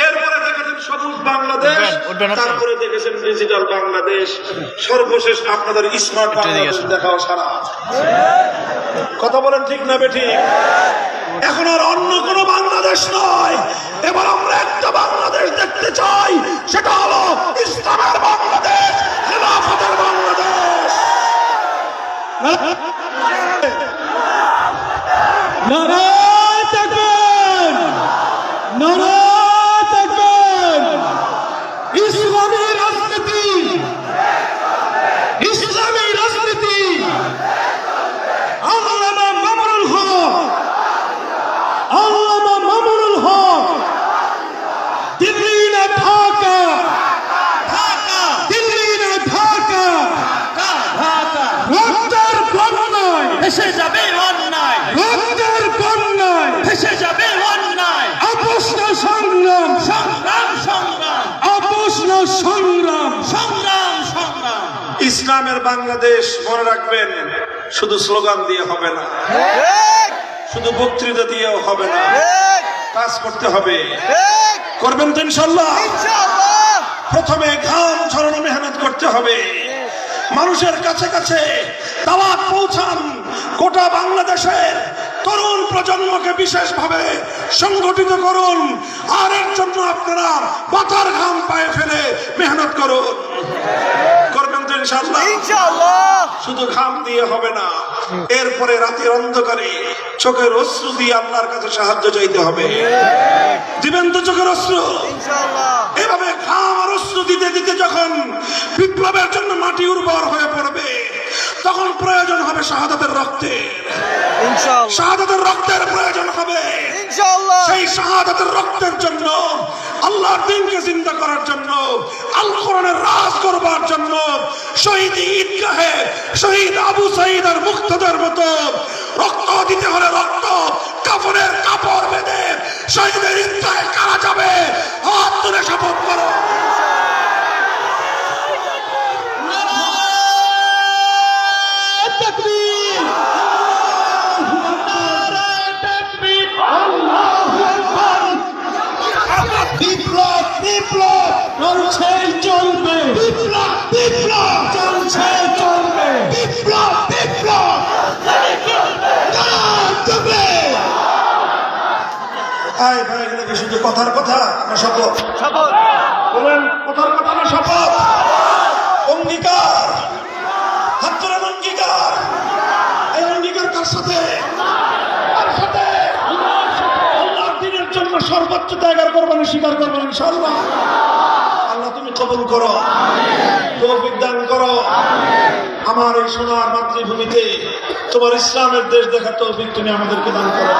এরপরে দেখেছেন সবুজ বাংলাদেশ, তারপরে দেখেছেন ডিজিটাল বাংলাদেশ, সর্বশেষ আপনাদের স্মার্ট বাংলাদেশ দেখাও সারা। কথা বলেন ঠিক না বেঠিক? এখন আর অন্য কোন বাংলাদেশ নয়, এবার আমরা একটা বাংলাদেশ দেখতে চাই, সেটা হলো ইসলামের বাংলাদেশ, খেলাফতের বাংলাদেশ। নারায়ে তাকবীর, নারায়ে তাকবীর। ইসলামী রাজনীতি, ইসলামী রাজনীতি। আল্লামা মামুনুল হক, আল্লামা মামুনুল হক, দিল্লি না ঢাকা, ঢাকা, দিল্লি না ঢাকা, ঢাকা। রক্তের বন্যায় ভেসে যাবে অন্যায়, রক্তের বন্যায় ভেসে যাবে অন্যায়। আপোষ না সংগ্রাম, সংগ্রাম সংগ্রাম, আপোষ না সংগ্রাম, সংগ্রাম সংগ্রাম। ইসলামের বাংলাদেশ মনে রাখবেন, শুধু স্লোগান দিয়ে হবে না, ঠিক শুধু বক্তৃতা দিয়েও হবে না, ঠিক কাজ করতে হবে। ঠিক। করবেন তো ইনশাল্লাহ? ইনশাআল্লাহ। প্রথমে ঘাম ঝরানো মেহনত করতে হবে, মানুষের কাছে কাছে দাওয়াত পৌঁছান, গোটা বাংলাদেশের তরুণ প্রজন্মকে বিশেষভাবে সংগঠিত করুন, আর এর জন্য আপনারা মাথার ঘাম পায়ে ফেলে মেহনত করুন। করবেন তো ইনশাআল্লাহ? ইনশাআল্লাহ। শুধু ঘাম দিয়ে হবে না, এরপরে রাতের অন্ধকারে চোখের অশ্রু দিয়ে আল্লাহর কাছে সাহায্য চাইতে হবে। দিবেন তো চোখের অশ্রু? ইনশাআল্লাহ। এভাবে ঘাম আর অশ্রু দিতে দিতে যখন বিপ্লবের জন্য মাটি উর্বর হয়ে পড়বে, তখন প্রয়োজন হবে শাহাদাতের রক্তের, ইনশাআল্লাহ। শাহাদাতের রক্তের প্রয়োজন হবে। ইনশাআল্লাহ। সেই শাহাদাতের রক্তের জন্য, আল্লাহর দ্বীনকে চিন্তা করার জন্য, আল কোরআনের রাজ করবার জন্য, শহীদ ঈদগাহে শহীদ আবু সাঈদ আর মুক্তাদার মতো রক্ত দিতে হলে রক্ত, কাফনের কাপড় বেঁধে শহীদের ঈদগাহে কারা যাবে, হাত তুলে শপথ করো। নারায়ে তাকবীর, নারায়ে তাকবীর, আল্লাহু আকবার। বিপ্লব, বিপ্লব চলছে চলবে, বিপ্লব, বিপ্লব চলছে চলবে, বিপ্লব, বিপ্লব চলবে। ভাই ভাই, নাকি শুধু কথার কথা না শপথ? শপথ। বলেন, কথার কথা না শপথ? অঙ্গীকার, হাত তোলেন, অঙ্গীকার। এই অঙ্গীকার কার সাথে? কার সাথে? আল্লাহর দ্বীনের জন্য সর্বোচ্চ ত্যাগের কোরবানি স্বীকার করবেন ইনশাআল্লাহ। আল্লাহ তুমি কবুল করো, তৌফিক দান করো। আমার এই সোনার মাতৃভূমিতে তোমার ইসলামের দেশ দেখার তৌফিক তুমি আমাদেরকে দান করো।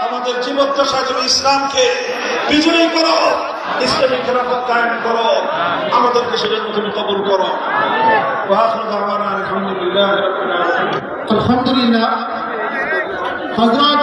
আমাদের জীবদ্দশায় তুমি ইসলামকে বিজয়ী করো, ইসলামী খেলাফত কায়েম করো, আমাদেরকে সেজন্য তুমি কবুল করো। আলহামদুলিল্লাহ, আলহামদুলিল্লাহ। হযরত